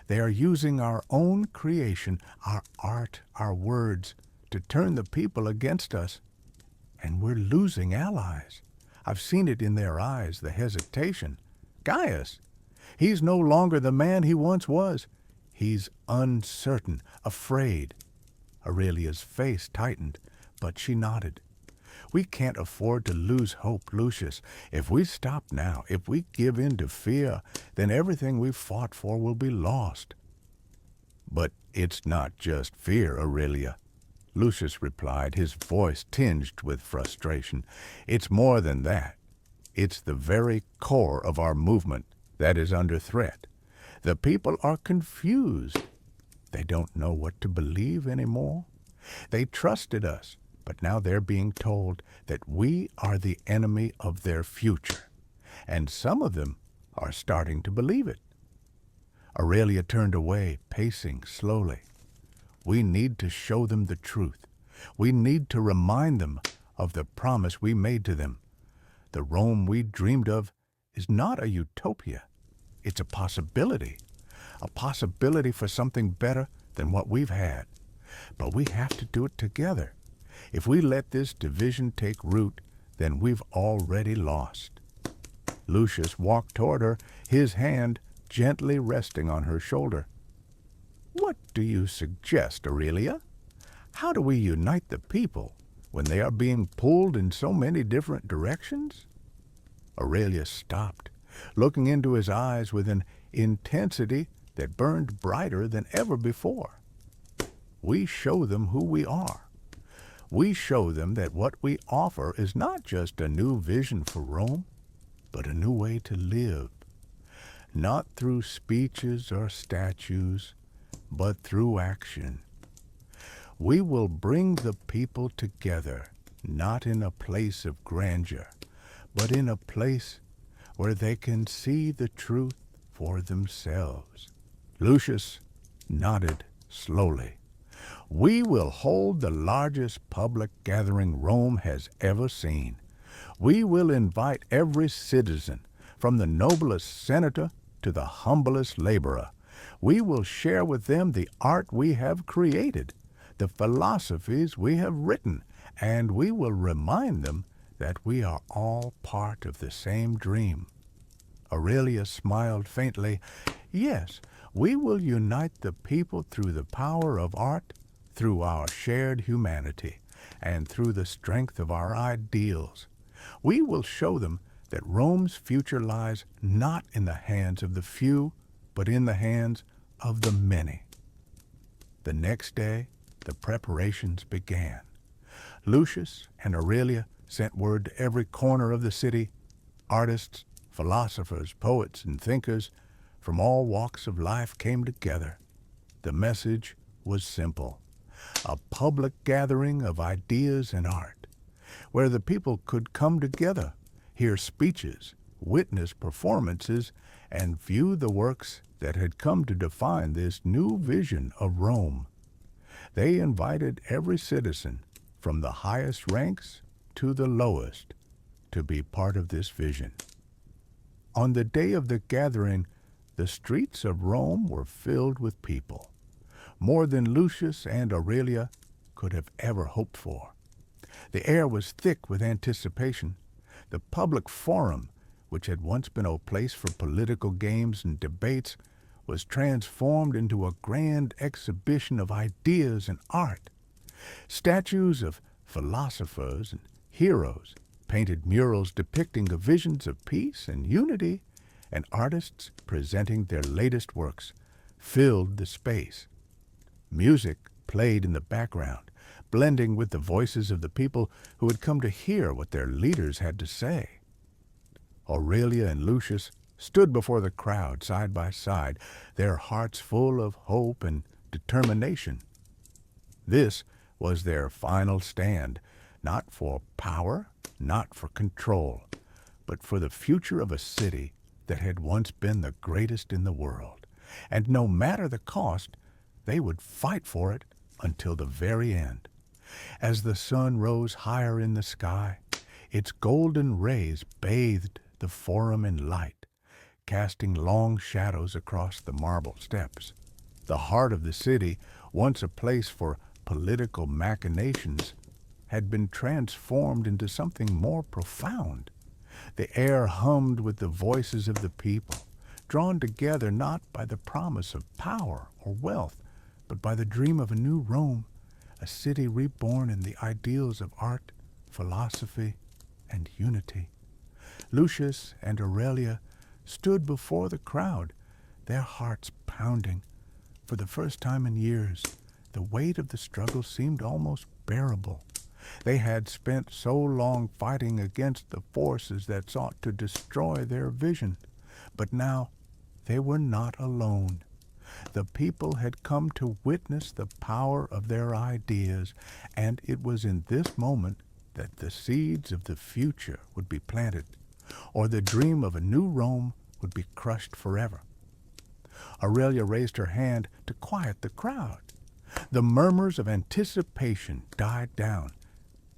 They are using our own creation, our art, our words, to turn the people against us. And we're losing allies. I've seen it in their eyes, the hesitation. Gaius, he's no longer the man he once was. He's uncertain, afraid." Aurelia's face tightened, but she nodded. "We can't afford to lose hope, Lucius. If we stop now, if we give in to fear, then everything we've fought for will be lost." "But it's not just fear, Aurelia," Lucius replied, his voice tinged with frustration. "It's more than that. It's the very core of our movement that is under threat. The people are confused. They don't know what to believe anymore. They trusted us, but now they're being told that we are the enemy of their future. And some of them are starting to believe it. Aurelia turned away, pacing slowly. We need to show them the truth. We need to remind them of the promise we made to them. The Rome we dreamed of is not a utopia. It's a possibility for something better than what we've had. But we have to do it together. If we let this division take root, then we've already lost. Lucius walked toward her, his hand gently resting on her shoulder. What do you suggest, Aurelia? How do we unite the people when they are being pulled in so many different directions? Aurelia stopped, looking into his eyes with an intensity that burned brighter than ever before. We show them who we are. We show them that what we offer is not just a new vision for Rome, but a new way to live. Not through speeches or statues, but through action. We will bring the people together, not in a place of grandeur, but in a place where they can see the truth for themselves. Lucius nodded slowly. We will hold the largest public gathering Rome has ever seen. We will invite every citizen, from the noblest senator to the humblest laborer. We will share with them the art we have created, the philosophies we have written, and we will remind them that we are all part of the same dream. Aurelia smiled faintly. Yes, we will unite the people through the power of art, through our shared humanity, and through the strength of our ideals. We will show them that Rome's future lies not in the hands of the few, but in the hands of the many. The next day, the preparations began. Lucius and Aurelia sent word to every corner of the city. Artists, philosophers, poets, and thinkers from all walks of life came together. The message was simple: a public gathering of ideas and art, where the people could come together, hear speeches, witness performances, and view the works that had come to define this new vision of Rome. They invited every citizen, from the highest ranks to the lowest, to be part of this vision. On the day of the gathering, the streets of Rome were filled with people, more than Lucius and Aurelia could have ever hoped for. The air was thick with anticipation. The public forum, which had once been a place for political games and debates, was transformed into a grand exhibition of ideas and art. Statues of philosophers and heroes, painted murals depicting the visions of peace and unity, and artists presenting their latest works filled the space. Music played in the background, blending with the voices of the people who had come to hear what their leaders had to say. Aurelia and Lucius stood before the crowd side by side, their hearts full of hope and determination. This was their final stand, not for power, not for control, but for the future of a city that had once been the greatest in the world. And no matter the cost, they would fight for it until the very end. As the sun rose higher in the sky, its golden rays bathed the forum in light, casting long shadows across the marble steps. The heart of the city, once a place for political machinations, had been transformed into something more profound. The air hummed with the voices of the people, drawn together not by the promise of power or wealth, but by the dream of a new Rome, a city reborn in the ideals of art, philosophy, and unity. Lucius and Aurelia stood before the crowd, their hearts pounding. For the first time in years, the weight of the struggle seemed almost bearable. They had spent so long fighting against the forces that sought to destroy their vision, but now they were not alone. The people had come to witness the power of their ideas, and it was in this moment that the seeds of the future would be planted, or the dream of a new Rome would be crushed forever. Aurelia raised her hand to quiet the crowd. The murmurs of anticipation died down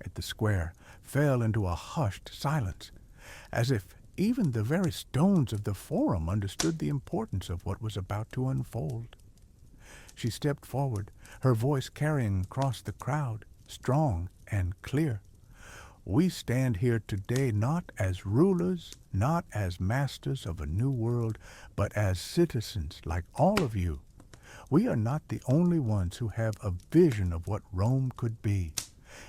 at the square, fell into a hushed silence, as if even the very stones of the forum understood the importance of what was about to unfold. She stepped forward, her voice carrying across the crowd, strong and clear. We stand here today not as rulers, not as masters of a new world, but as citizens like all of you. We are not the only ones who have a vision of what Rome could be.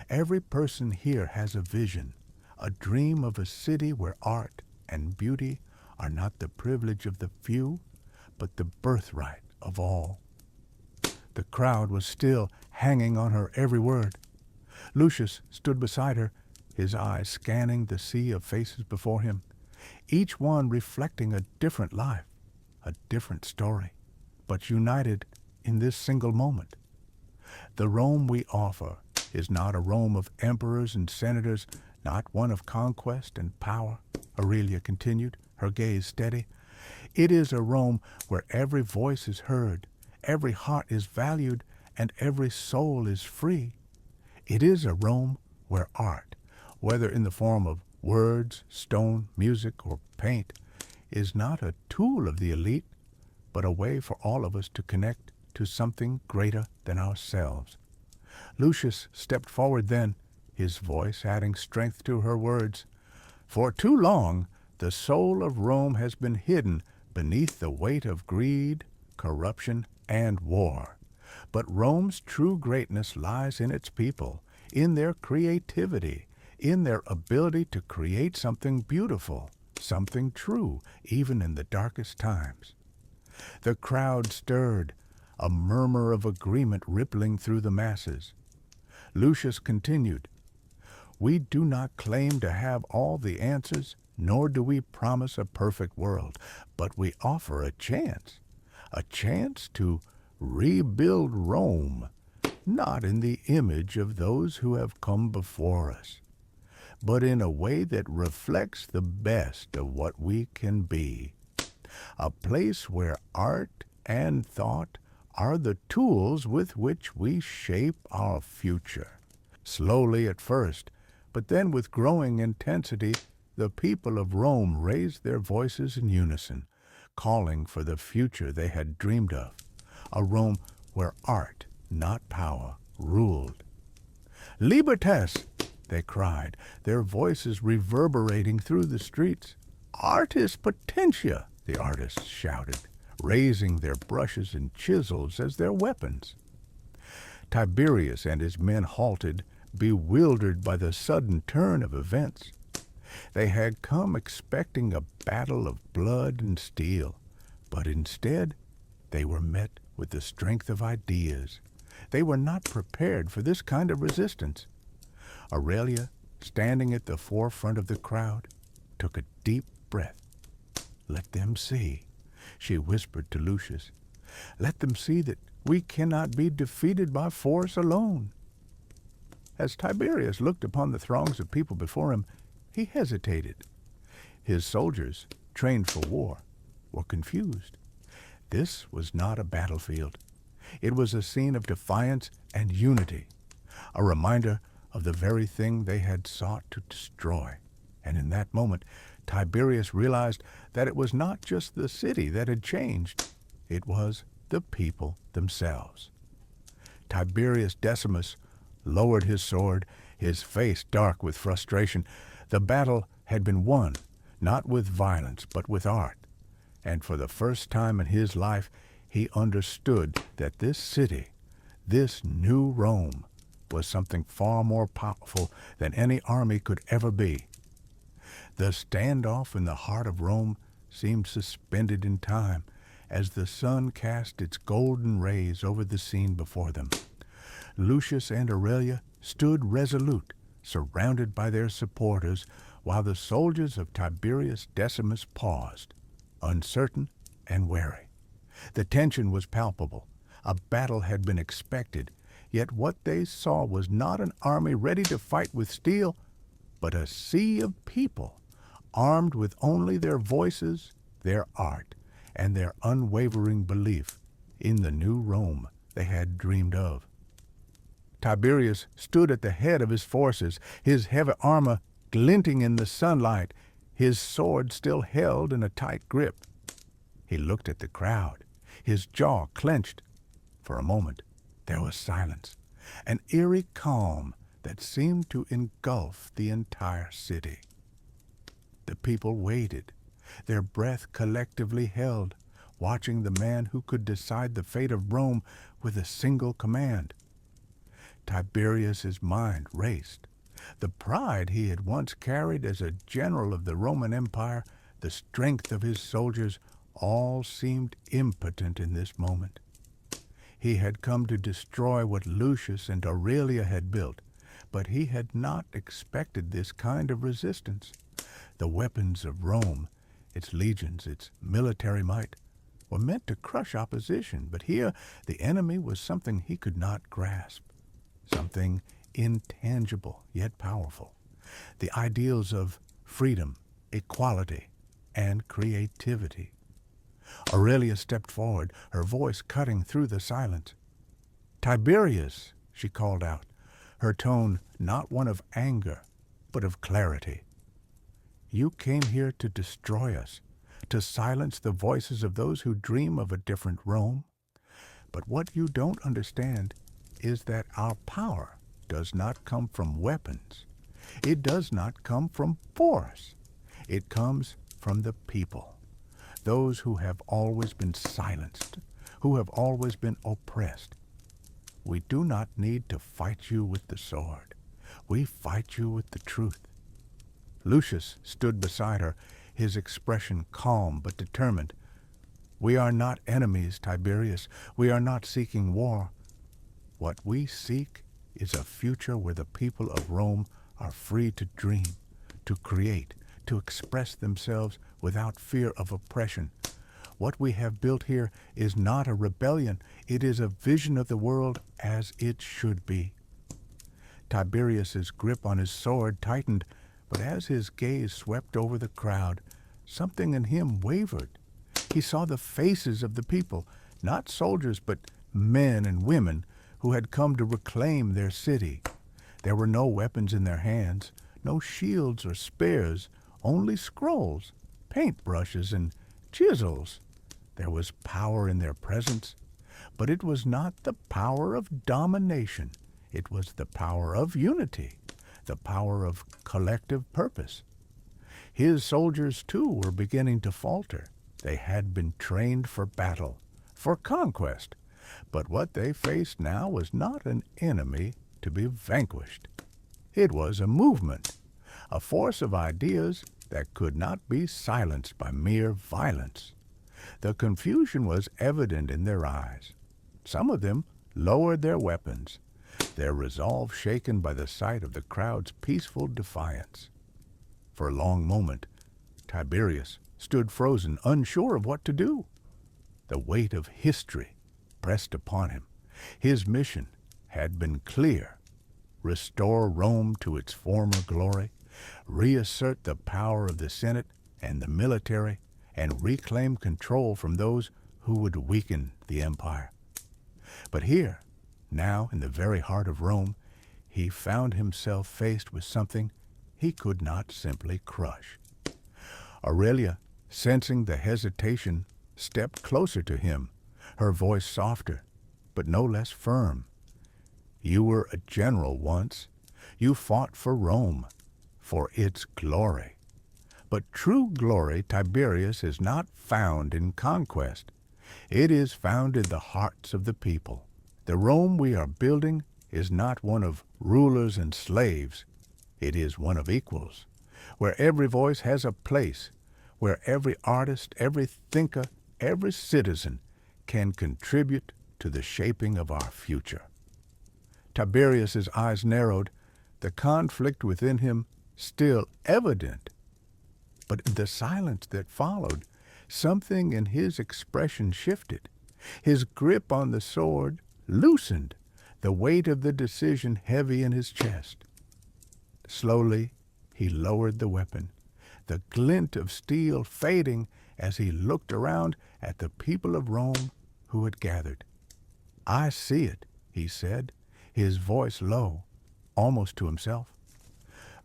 Every person here has a vision, a dream of a city where art and beauty are not the privilege of the few, but the birthright of all. The crowd was still hanging on her every word. Lucius stood beside her, his eyes scanning the sea of faces before him, each one reflecting a different life, a different story, but united in this single moment. The Rome we offer is not a Rome of emperors and senators, not one of conquest and power, Aurelia continued, her gaze steady. It is a Rome where every voice is heard, every heart is valued, and every soul is free. It is a Rome where art, whether in the form of words, stone, music, or paint, is not a tool of the elite, but a way for all of us to connect to something greater than ourselves. Lucius stepped forward then, his voice adding strength to her words. For too long, the soul of Rome has been hidden beneath the weight of greed, corruption, and war. But Rome's true greatness lies in its people, in their creativity, in their ability to create something beautiful, something true, even in the darkest times. The crowd stirred, a murmur of agreement rippling through the masses. Lucius continued, We do not claim to have all the answers, nor do we promise a perfect world, but we offer a chance to rebuild Rome, not in the image of those who have come before us, but in a way that reflects the best of what we can be. A place where art and thought are the tools with which we shape our future. Slowly at first, but then with growing intensity, the people of Rome raised their voices in unison, calling for the future they had dreamed of, a Rome where art, not power, ruled. Libertas, they cried, their voices reverberating through the streets. Artis potentia, the artists shouted, raising their brushes and chisels as their weapons. Tiberius and his men halted, bewildered by the sudden turn of events. They had come expecting a battle of blood and steel, but instead they were met with the strength of ideas. They were not prepared for this kind of resistance. Aurelia, standing at the forefront of the crowd, took a deep breath. Let them see, she whispered to Lucius. Let them see that we cannot be defeated by force alone. As Tiberius looked upon the throngs of people before him, he hesitated. His soldiers, trained for war, were confused. This was not a battlefield. It was a scene of defiance and unity, a reminder of the very thing they had sought to destroy. And in that moment, Tiberius realized that it was not just the city that had changed. It was the people themselves. Tiberius Decimus lowered his sword, his face dark with frustration. The battle had been won, not with violence, but with art. And for the first time in his life, he understood that this city, this new Rome, was something far more powerful than any army could ever be. The standoff in the heart of Rome seemed suspended in time as the sun cast its golden rays over the scene before them. Lucius and Aurelia stood resolute, surrounded by their supporters, while the soldiers of Tiberius Decimus paused, uncertain and wary. The tension was palpable. A battle had been expected, yet what they saw was not an army ready to fight with steel, but a sea of people, armed with only their voices, their art, and their unwavering belief in the new Rome they had dreamed of. Tiberius stood at the head of his forces, his heavy armor glinting in the sunlight, his sword still held in a tight grip. He looked at the crowd, his jaw clenched. For a moment, there was silence, an eerie calm that seemed to engulf the entire city. The people waited, their breath collectively held, watching the man who could decide the fate of Rome with a single command. Tiberius's mind raced. The pride he had once carried as a general of the Roman Empire, the strength of his soldiers, all seemed impotent in this moment. He had come to destroy what Lucius and Aurelia had built, but he had not expected this kind of resistance. The weapons of Rome, its legions, its military might, were meant to crush opposition, but here the enemy was something he could not grasp, something intangible yet powerful, the ideals of freedom, equality, and creativity. Aurelia stepped forward, her voice cutting through the silence. "Tiberius," she called out, her tone not one of anger, but of clarity. "You came here to destroy us, to silence the voices of those who dream of a different Rome. But what you don't understand is that our power does not come from weapons. It does not come from force. It comes from the people, those who have always been silenced, who have always been oppressed. We do not need to fight you with the sword. We fight you with the truth." Lucius stood beside her, his expression calm but determined. "We are not enemies, Tiberius. We are not seeking war. What we seek is a future where the people of Rome are free to dream, to create, to express themselves without fear of oppression. What we have built here is not a rebellion. It is a vision of the world as it should be." Tiberius's grip on his sword tightened, but as his gaze swept over the crowd, something in him wavered. He saw the faces of the people, not soldiers, but men and women who had come to reclaim their city. There were no weapons in their hands, no shields or spears, only scrolls, paintbrushes, and chisels. There was power in their presence, but it was not the power of domination. It was the power of unity, the power of collective purpose. His soldiers, too, were beginning to falter. They had been trained for battle, for conquest, but what they faced now was not an enemy to be vanquished. It was a movement, a force of ideas that could not be silenced by mere violence. The confusion was evident in their eyes. Some of them lowered their weapons, their resolve shaken by the sight of the crowd's peaceful defiance. For a long moment, Tiberius stood frozen, unsure of what to do. The weight of history pressed upon him. His mission had been clear: restore Rome to its former glory, reassert the power of the Senate and the military, and reclaim control from those who would weaken the empire. But here, now in the very heart of Rome, he found himself faced with something he could not simply crush. Aurelia, sensing the hesitation, stepped closer to him, her voice softer, but no less firm. "You were a general once. You fought for Rome, for its glory. But true glory, Tiberius, is not found in conquest. It is found in the hearts of the people. The Rome we are building is not one of rulers and slaves. It is one of equals, where every voice has a place, where every artist, every thinker, every citizen can contribute to the shaping of our future." Tiberius's eyes narrowed, the conflict within him still evident. But in the silence that followed, something in his expression shifted. His grip on the sword loosened, the weight of the decision heavy in his chest. Slowly, he lowered the weapon, the glint of steel fading as he looked around at the people of Rome who had gathered. "I see it," he said, his voice low, almost to himself.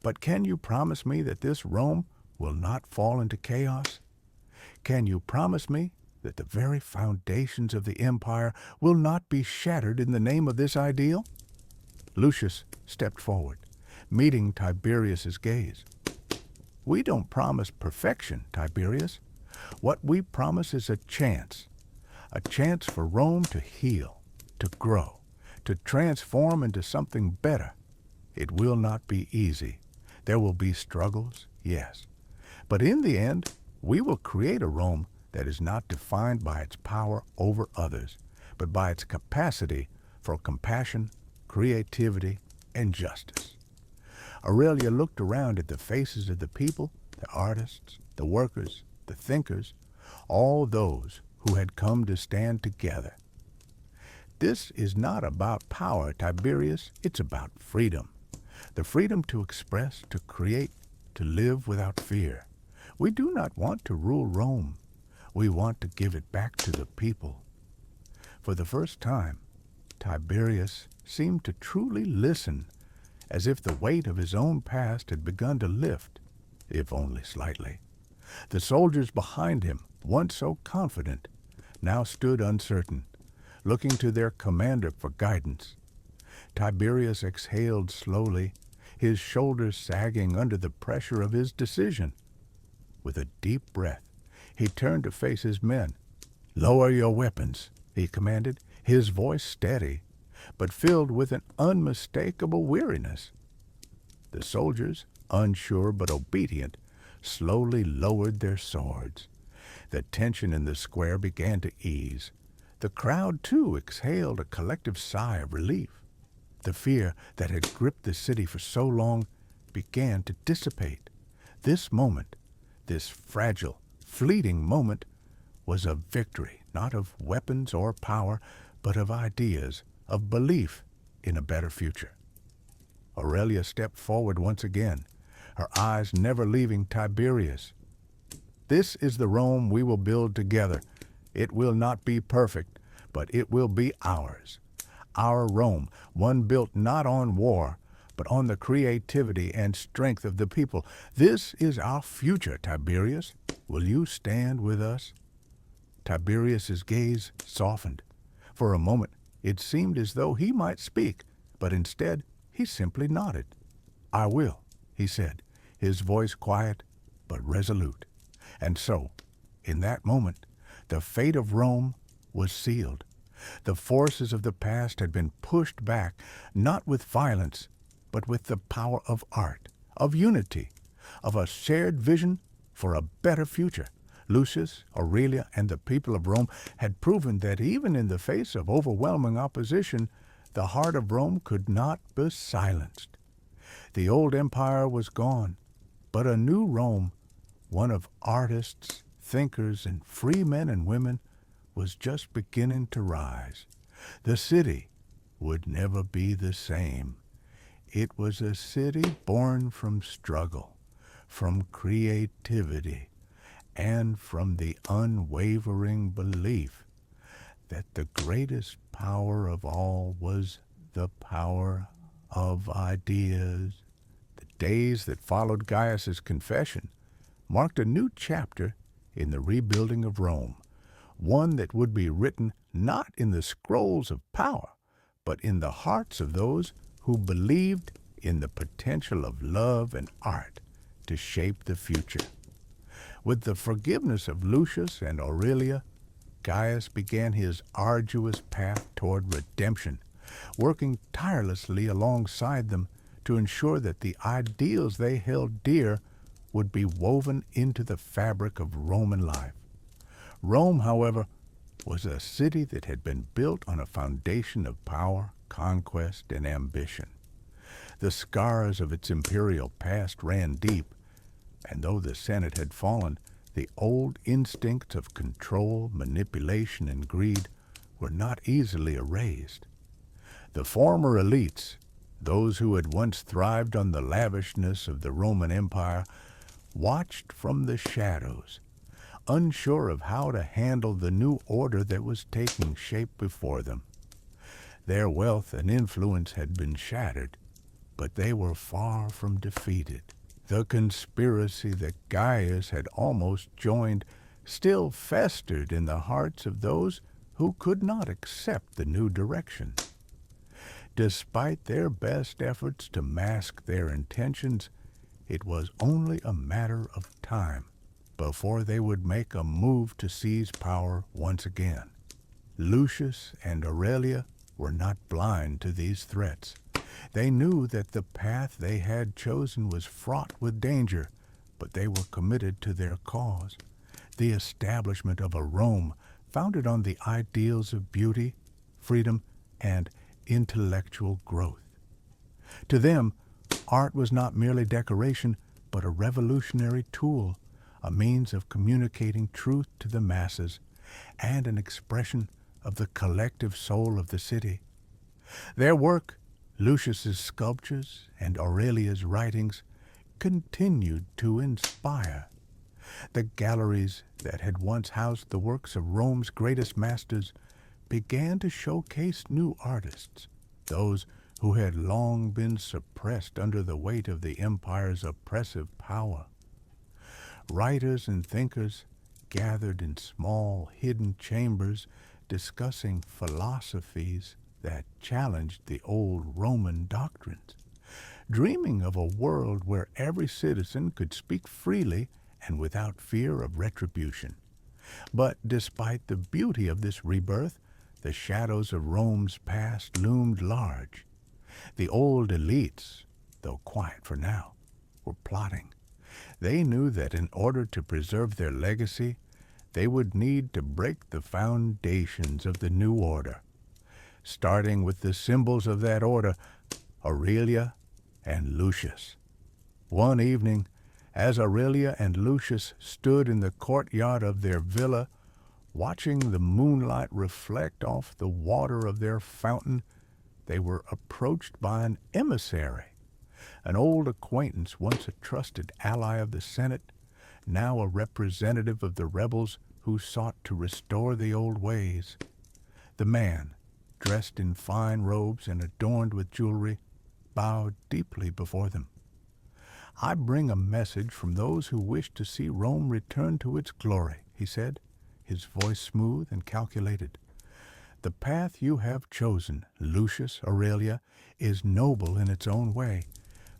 "But can you promise me that this Rome will not fall into chaos? Can you promise me that the very foundations of the empire will not be shattered in the name of this ideal?" Lucius stepped forward, meeting Tiberius's gaze. "We don't promise perfection, Tiberius. What we promise is a chance for Rome to heal, to grow, to transform into something better. It will not be easy. There will be struggles, yes. But in the end, we will create a Rome that is not defined by its power over others, but by its capacity for compassion, creativity, and justice." Aurelia looked around at the faces of the people, the artists, the workers, the thinkers, all those who had come to stand together. "This is not about power, Tiberius. It's about freedom. The freedom to express, to create, to live without fear. We do not want to rule Rome. We want to give it back to the people." For the first time, Tiberius seemed to truly listen, as if the weight of his own past had begun to lift, if only slightly. The soldiers behind him, once so confident, now stood uncertain, looking to their commander for guidance. Tiberius exhaled slowly, his shoulders sagging under the pressure of his decision. With a deep breath, he turned to face his men. "Lower your weapons," he commanded, his voice steady, but filled with an unmistakable weariness. The soldiers, unsure but obedient, slowly lowered their swords. The tension in the square began to ease. The crowd, too, exhaled a collective sigh of relief. The fear that had gripped the city for so long began to dissipate. This moment, this fragile, fleeting moment, was a victory, not of weapons or power, but of ideas, of belief in a better future. Aurelia stepped forward once again, her eyes never leaving Tiberius. "This is the Rome we will build together. It will not be perfect, but it will be ours. Our Rome, one built not on war, but on the creativity and strength of the people. This is our future, Tiberius. Will you stand with us?" Tiberius's gaze softened. For a moment, it seemed as though he might speak, but instead he simply nodded. "I will," he said, his voice quiet but resolute. And so, in that moment, the fate of Rome was sealed. The forces of the past had been pushed back, not with violence, but with the power of art, of unity, of a shared vision for a better future. Lucius, Aurelia, and the people of Rome had proven that even in the face of overwhelming opposition, the heart of Rome could not be silenced. The old empire was gone, but a new Rome, one of artists, thinkers, and free men and women, was just beginning to rise. The city would never be the same. It was a city born from struggle, from creativity, and from the unwavering belief that the greatest power of all was the power of ideas. The days that followed Gaius's confession marked a new chapter in the rebuilding of Rome, one that would be written not in the scrolls of power, but in the hearts of those who believed in the potential of love and art to shape the future. With the forgiveness of Lucius and Aurelia, Gaius began his arduous path toward redemption, working tirelessly alongside them to ensure that the ideals they held dear would be woven into the fabric of Roman life. Rome, however, was a city that had been built on a foundation of power, conquest, and ambition. The scars of its imperial past ran deep, and though the Senate had fallen, the old instincts of control, manipulation, and greed were not easily erased. The former elites, those who had once thrived on the lavishness of the Roman Empire, watched from the shadows, unsure of how to handle the new order that was taking shape before them. Their wealth and influence had been shattered, but they were far from defeated. The conspiracy that Gaius had almost joined still festered in the hearts of those who could not accept the new direction. Despite their best efforts to mask their intentions, it was only a matter of time before they would make a move to seize power once again. Lucius and Aurelia were not blind to these threats. They knew that the path they had chosen was fraught with danger, but they were committed to their cause, the establishment of a Rome founded on the ideals of beauty, freedom, and intellectual growth. To them, art was not merely decoration, but a revolutionary tool, a means of communicating truth to the masses, and an expression of the collective soul of the city. Their work, Lucius's sculptures and Aurelia's writings, continued to inspire. The galleries that had once housed the works of Rome's greatest masters began to showcase new artists, those who had long been suppressed under the weight of the empire's oppressive power. Writers and thinkers gathered in small, hidden chambers discussing philosophies that challenged the old Roman doctrines, dreaming of a world where every citizen could speak freely and without fear of retribution. But despite the beauty of this rebirth, the shadows of Rome's past loomed large. The old elites, though quiet for now, were plotting. They knew that in order to preserve their legacy, they would need to break the foundations of the new order, starting with the symbols of that order, Aurelia and Lucius. One evening, as Aurelia and Lucius stood in the courtyard of their villa, watching the moonlight reflect off the water of their fountain, they were approached by an emissary, an old acquaintance, once a trusted ally of the Senate, now a representative of the rebels who sought to restore the old ways. The man, dressed in fine robes and adorned with jewelry, bowed deeply before them. "I bring a message from those who wish to see Rome return to its glory," he said, his voice smooth and calculated. "The path you have chosen, Lucius Aurelia, is noble in its own way,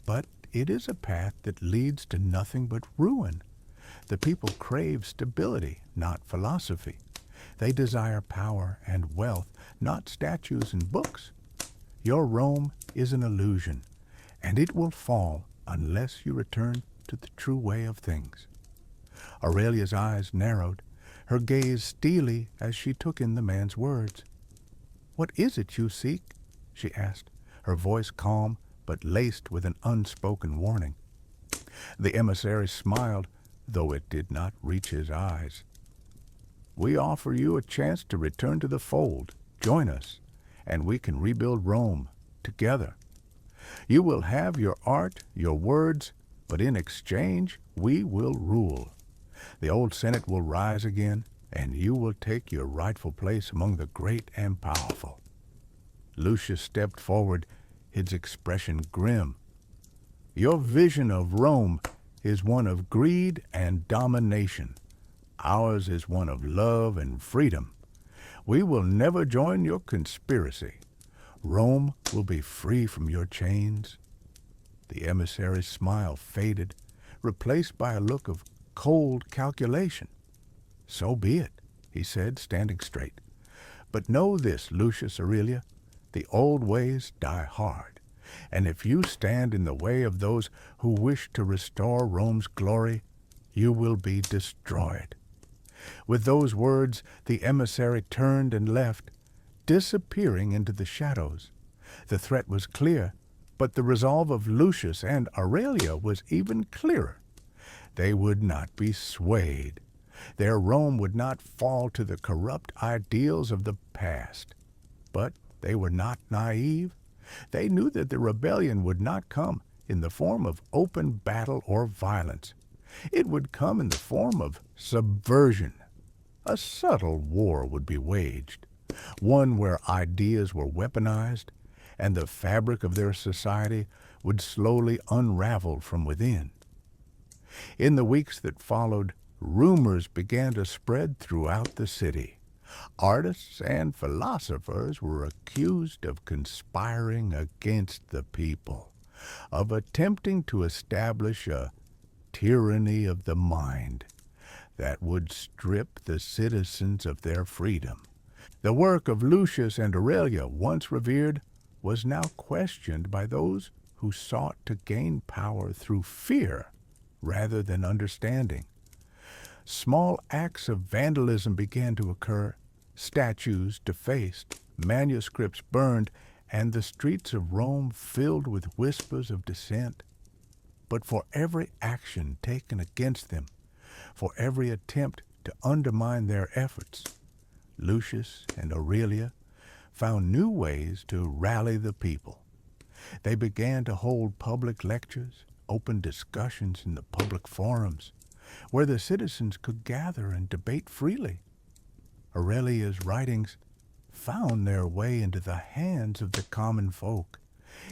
but it is a path that leads to nothing but ruin. The people crave stability, not philosophy. They desire power and wealth, not statues and books. Your Rome is an illusion, and it will fall unless you return to the true way of things." Aurelia's eyes narrowed, her gaze steely as she took in the man's words. "What is it you seek?" she asked, her voice calm but laced with an unspoken warning. The emissary smiled, though it did not reach his eyes. "We offer you a chance to return to the fold. Join us, and we can rebuild Rome together. You will have your art, your words, but in exchange we will rule. The old Senate will rise again, and you will take your rightful place among the great and powerful." Lucius stepped forward, his expression grim. "Your vision of Rome is one of greed and domination. Ours is one of love and freedom. We will never join your conspiracy. Rome will be free from your chains." The emissary's smile faded, replaced by a look of cold calculation. "So be it," he said, standing straight. "But know this, Lucius Aurelia, the old ways die hard, and if you stand in the way of those who wish to restore Rome's glory, you will be destroyed." With those words, the emissary turned and left, disappearing into the shadows. The threat was clear, but the resolve of Lucius and Aurelia was even clearer. They would not be swayed. Their Rome would not fall to the corrupt ideals of the past. But they were not naive. They knew that the rebellion would not come in the form of open battle or violence. It would come in the form of subversion. A subtle war would be waged, one where ideas were weaponized and the fabric of their society would slowly unravel from within. In the weeks that followed, rumors began to spread throughout the city. Artists and philosophers were accused of conspiring against the people, of attempting to establish a tyranny of the mind that would strip the citizens of their freedom. The work of Lucius and Aurelia, once revered, was now questioned by those who sought to gain power through fear rather than understanding. Small acts of vandalism began to occur, statues defaced, manuscripts burned, and the streets of Rome filled with whispers of dissent. But for every action taken against them, for every attempt to undermine their efforts, Lucius and Aurelia found new ways to rally the people. They began to hold public lectures, open discussions in the public forums, where the citizens could gather and debate freely. Aurelia's writings found their way into the hands of the common folk,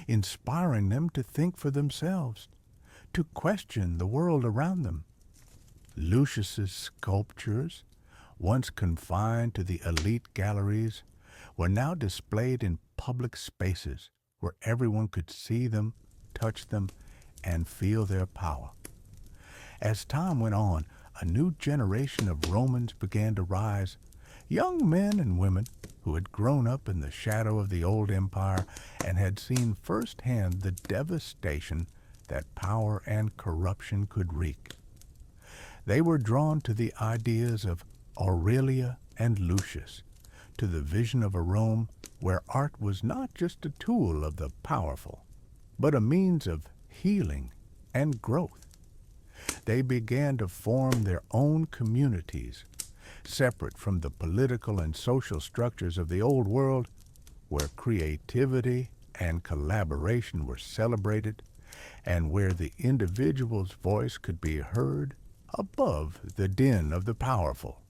inspiring them to think for themselves, to question the world around them. Lucius's sculptures, once confined to the elite galleries, were now displayed in public spaces where everyone could see them, touch them, and feel their power. As time went on, a new generation of Romans began to rise, young men and women who had grown up in the shadow of the old empire and had seen firsthand the devastation that power and corruption could wreak. They were drawn to the ideas of Aurelia and Lucius, to the vision of a Rome where art was not just a tool of the powerful, but a means of healing and growth. They began to form their own communities, separate from the political and social structures of the old world, where creativity and collaboration were celebrated, and where the individual's voice could be heard above the din of the powerful.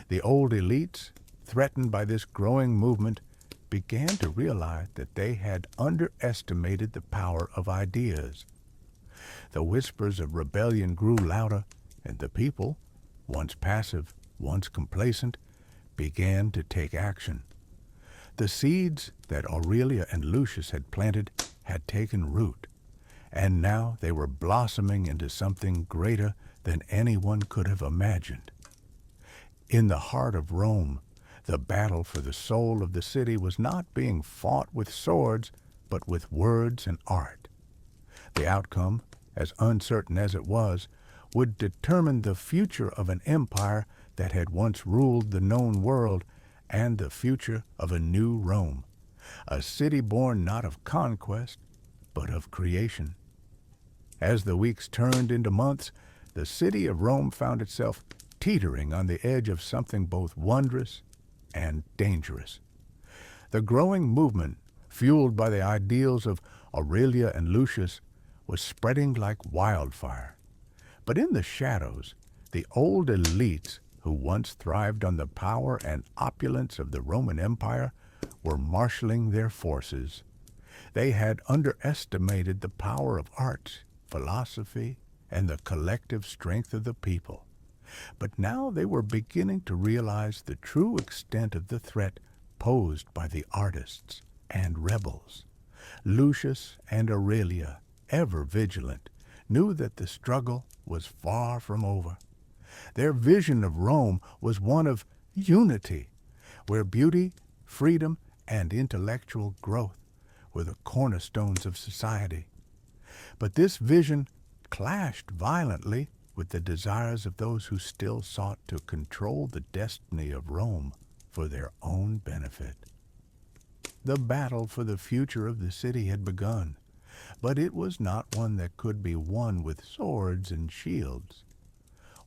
The old elites, threatened by this growing movement, began to realize that they had underestimated the power of ideas. The whispers of rebellion grew louder, and the people, once passive, once complacent, began to take action. The seeds that Aurelia and Lucius had planted had taken root, and now they were blossoming into something greater than anyone could have imagined. In the heart of Rome, the battle for the soul of the city was not being fought with swords, but with words and art. The outcome, as uncertain as it was, would determine the future of an empire that had once ruled the known world and the future of a new Rome, a city born not of conquest, but of creation. As the weeks turned into months, the city of Rome found itself teetering on the edge of something both wondrous and dangerous. The growing movement, fueled by the ideals of Aurelia and Lucius, was spreading like wildfire. But in the shadows, the old elites who once thrived on the power and opulence of the Roman Empire were marshaling their forces. They had underestimated the power of arts, philosophy, and the collective strength of the people. But now they were beginning to realize the true extent of the threat posed by the artists and rebels. Lucius and Aurelia, ever vigilant, knew that the struggle was far from over. Their vision of Rome was one of unity, where beauty, freedom, and intellectual growth were the cornerstones of society. But this vision clashed violently with the desires of those who still sought to control the destiny of Rome for their own benefit. The battle for the future of the city had begun, but it was not one that could be won with swords and shields.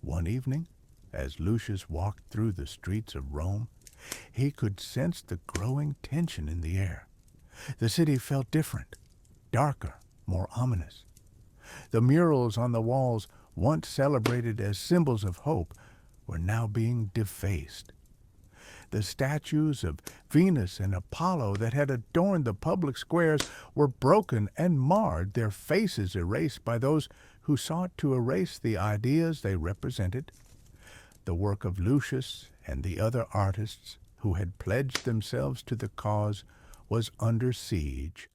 One evening, as Lucius walked through the streets of Rome, he could sense the growing tension in the air. The city felt different, darker, more ominous. The murals on the walls, once celebrated as symbols of hope, were now being defaced. The statues of Venus and Apollo that had adorned the public squares were broken and marred, their faces erased by those who sought to erase the ideas they represented. The work of Lucius and the other artists who had pledged themselves to the cause was under siege.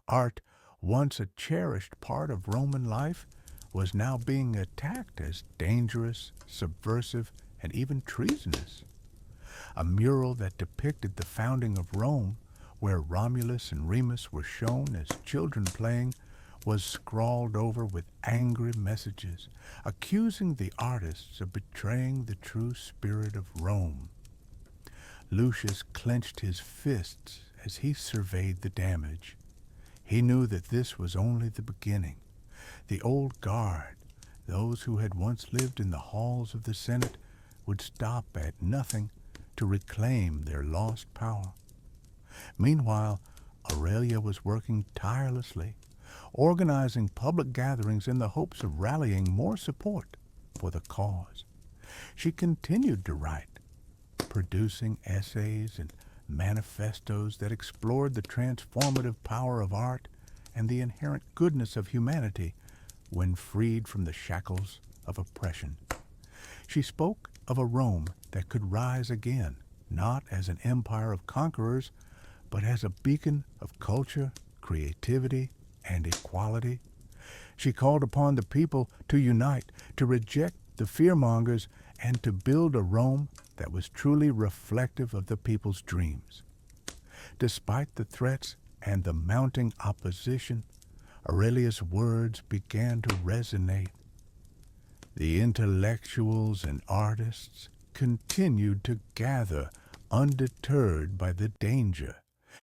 Art, once a cherished part of Roman life, was now being attacked as dangerous, subversive, and even treasonous. A mural that depicted the founding of Rome, where Romulus and Remus were shown as children playing, was scrawled over with angry messages, accusing the artists of betraying the true spirit of Rome. Lucius clenched his fists as he surveyed the damage. He knew that this was only the beginning. The old guard, those who had once lived in the halls of the Senate, would stop at nothing to reclaim their lost power. Meanwhile, Aurelia was working tirelessly, organizing public gatherings in the hopes of rallying more support for the cause. She continued to write, producing essays and manifestos that explored the transformative power of art and the inherent goodness of humanity when freed from the shackles of oppression. She spoke of a Rome that could rise again, not as an empire of conquerors, but as a beacon of culture, creativity, and equality. She called upon the people to unite, to reject the fearmongers, and to build a Rome that was truly reflective of the people's dreams. Despite the threats and the mounting opposition, Aurelius' words began to resonate. The intellectuals and artists continued to gather, undeterred by the danger.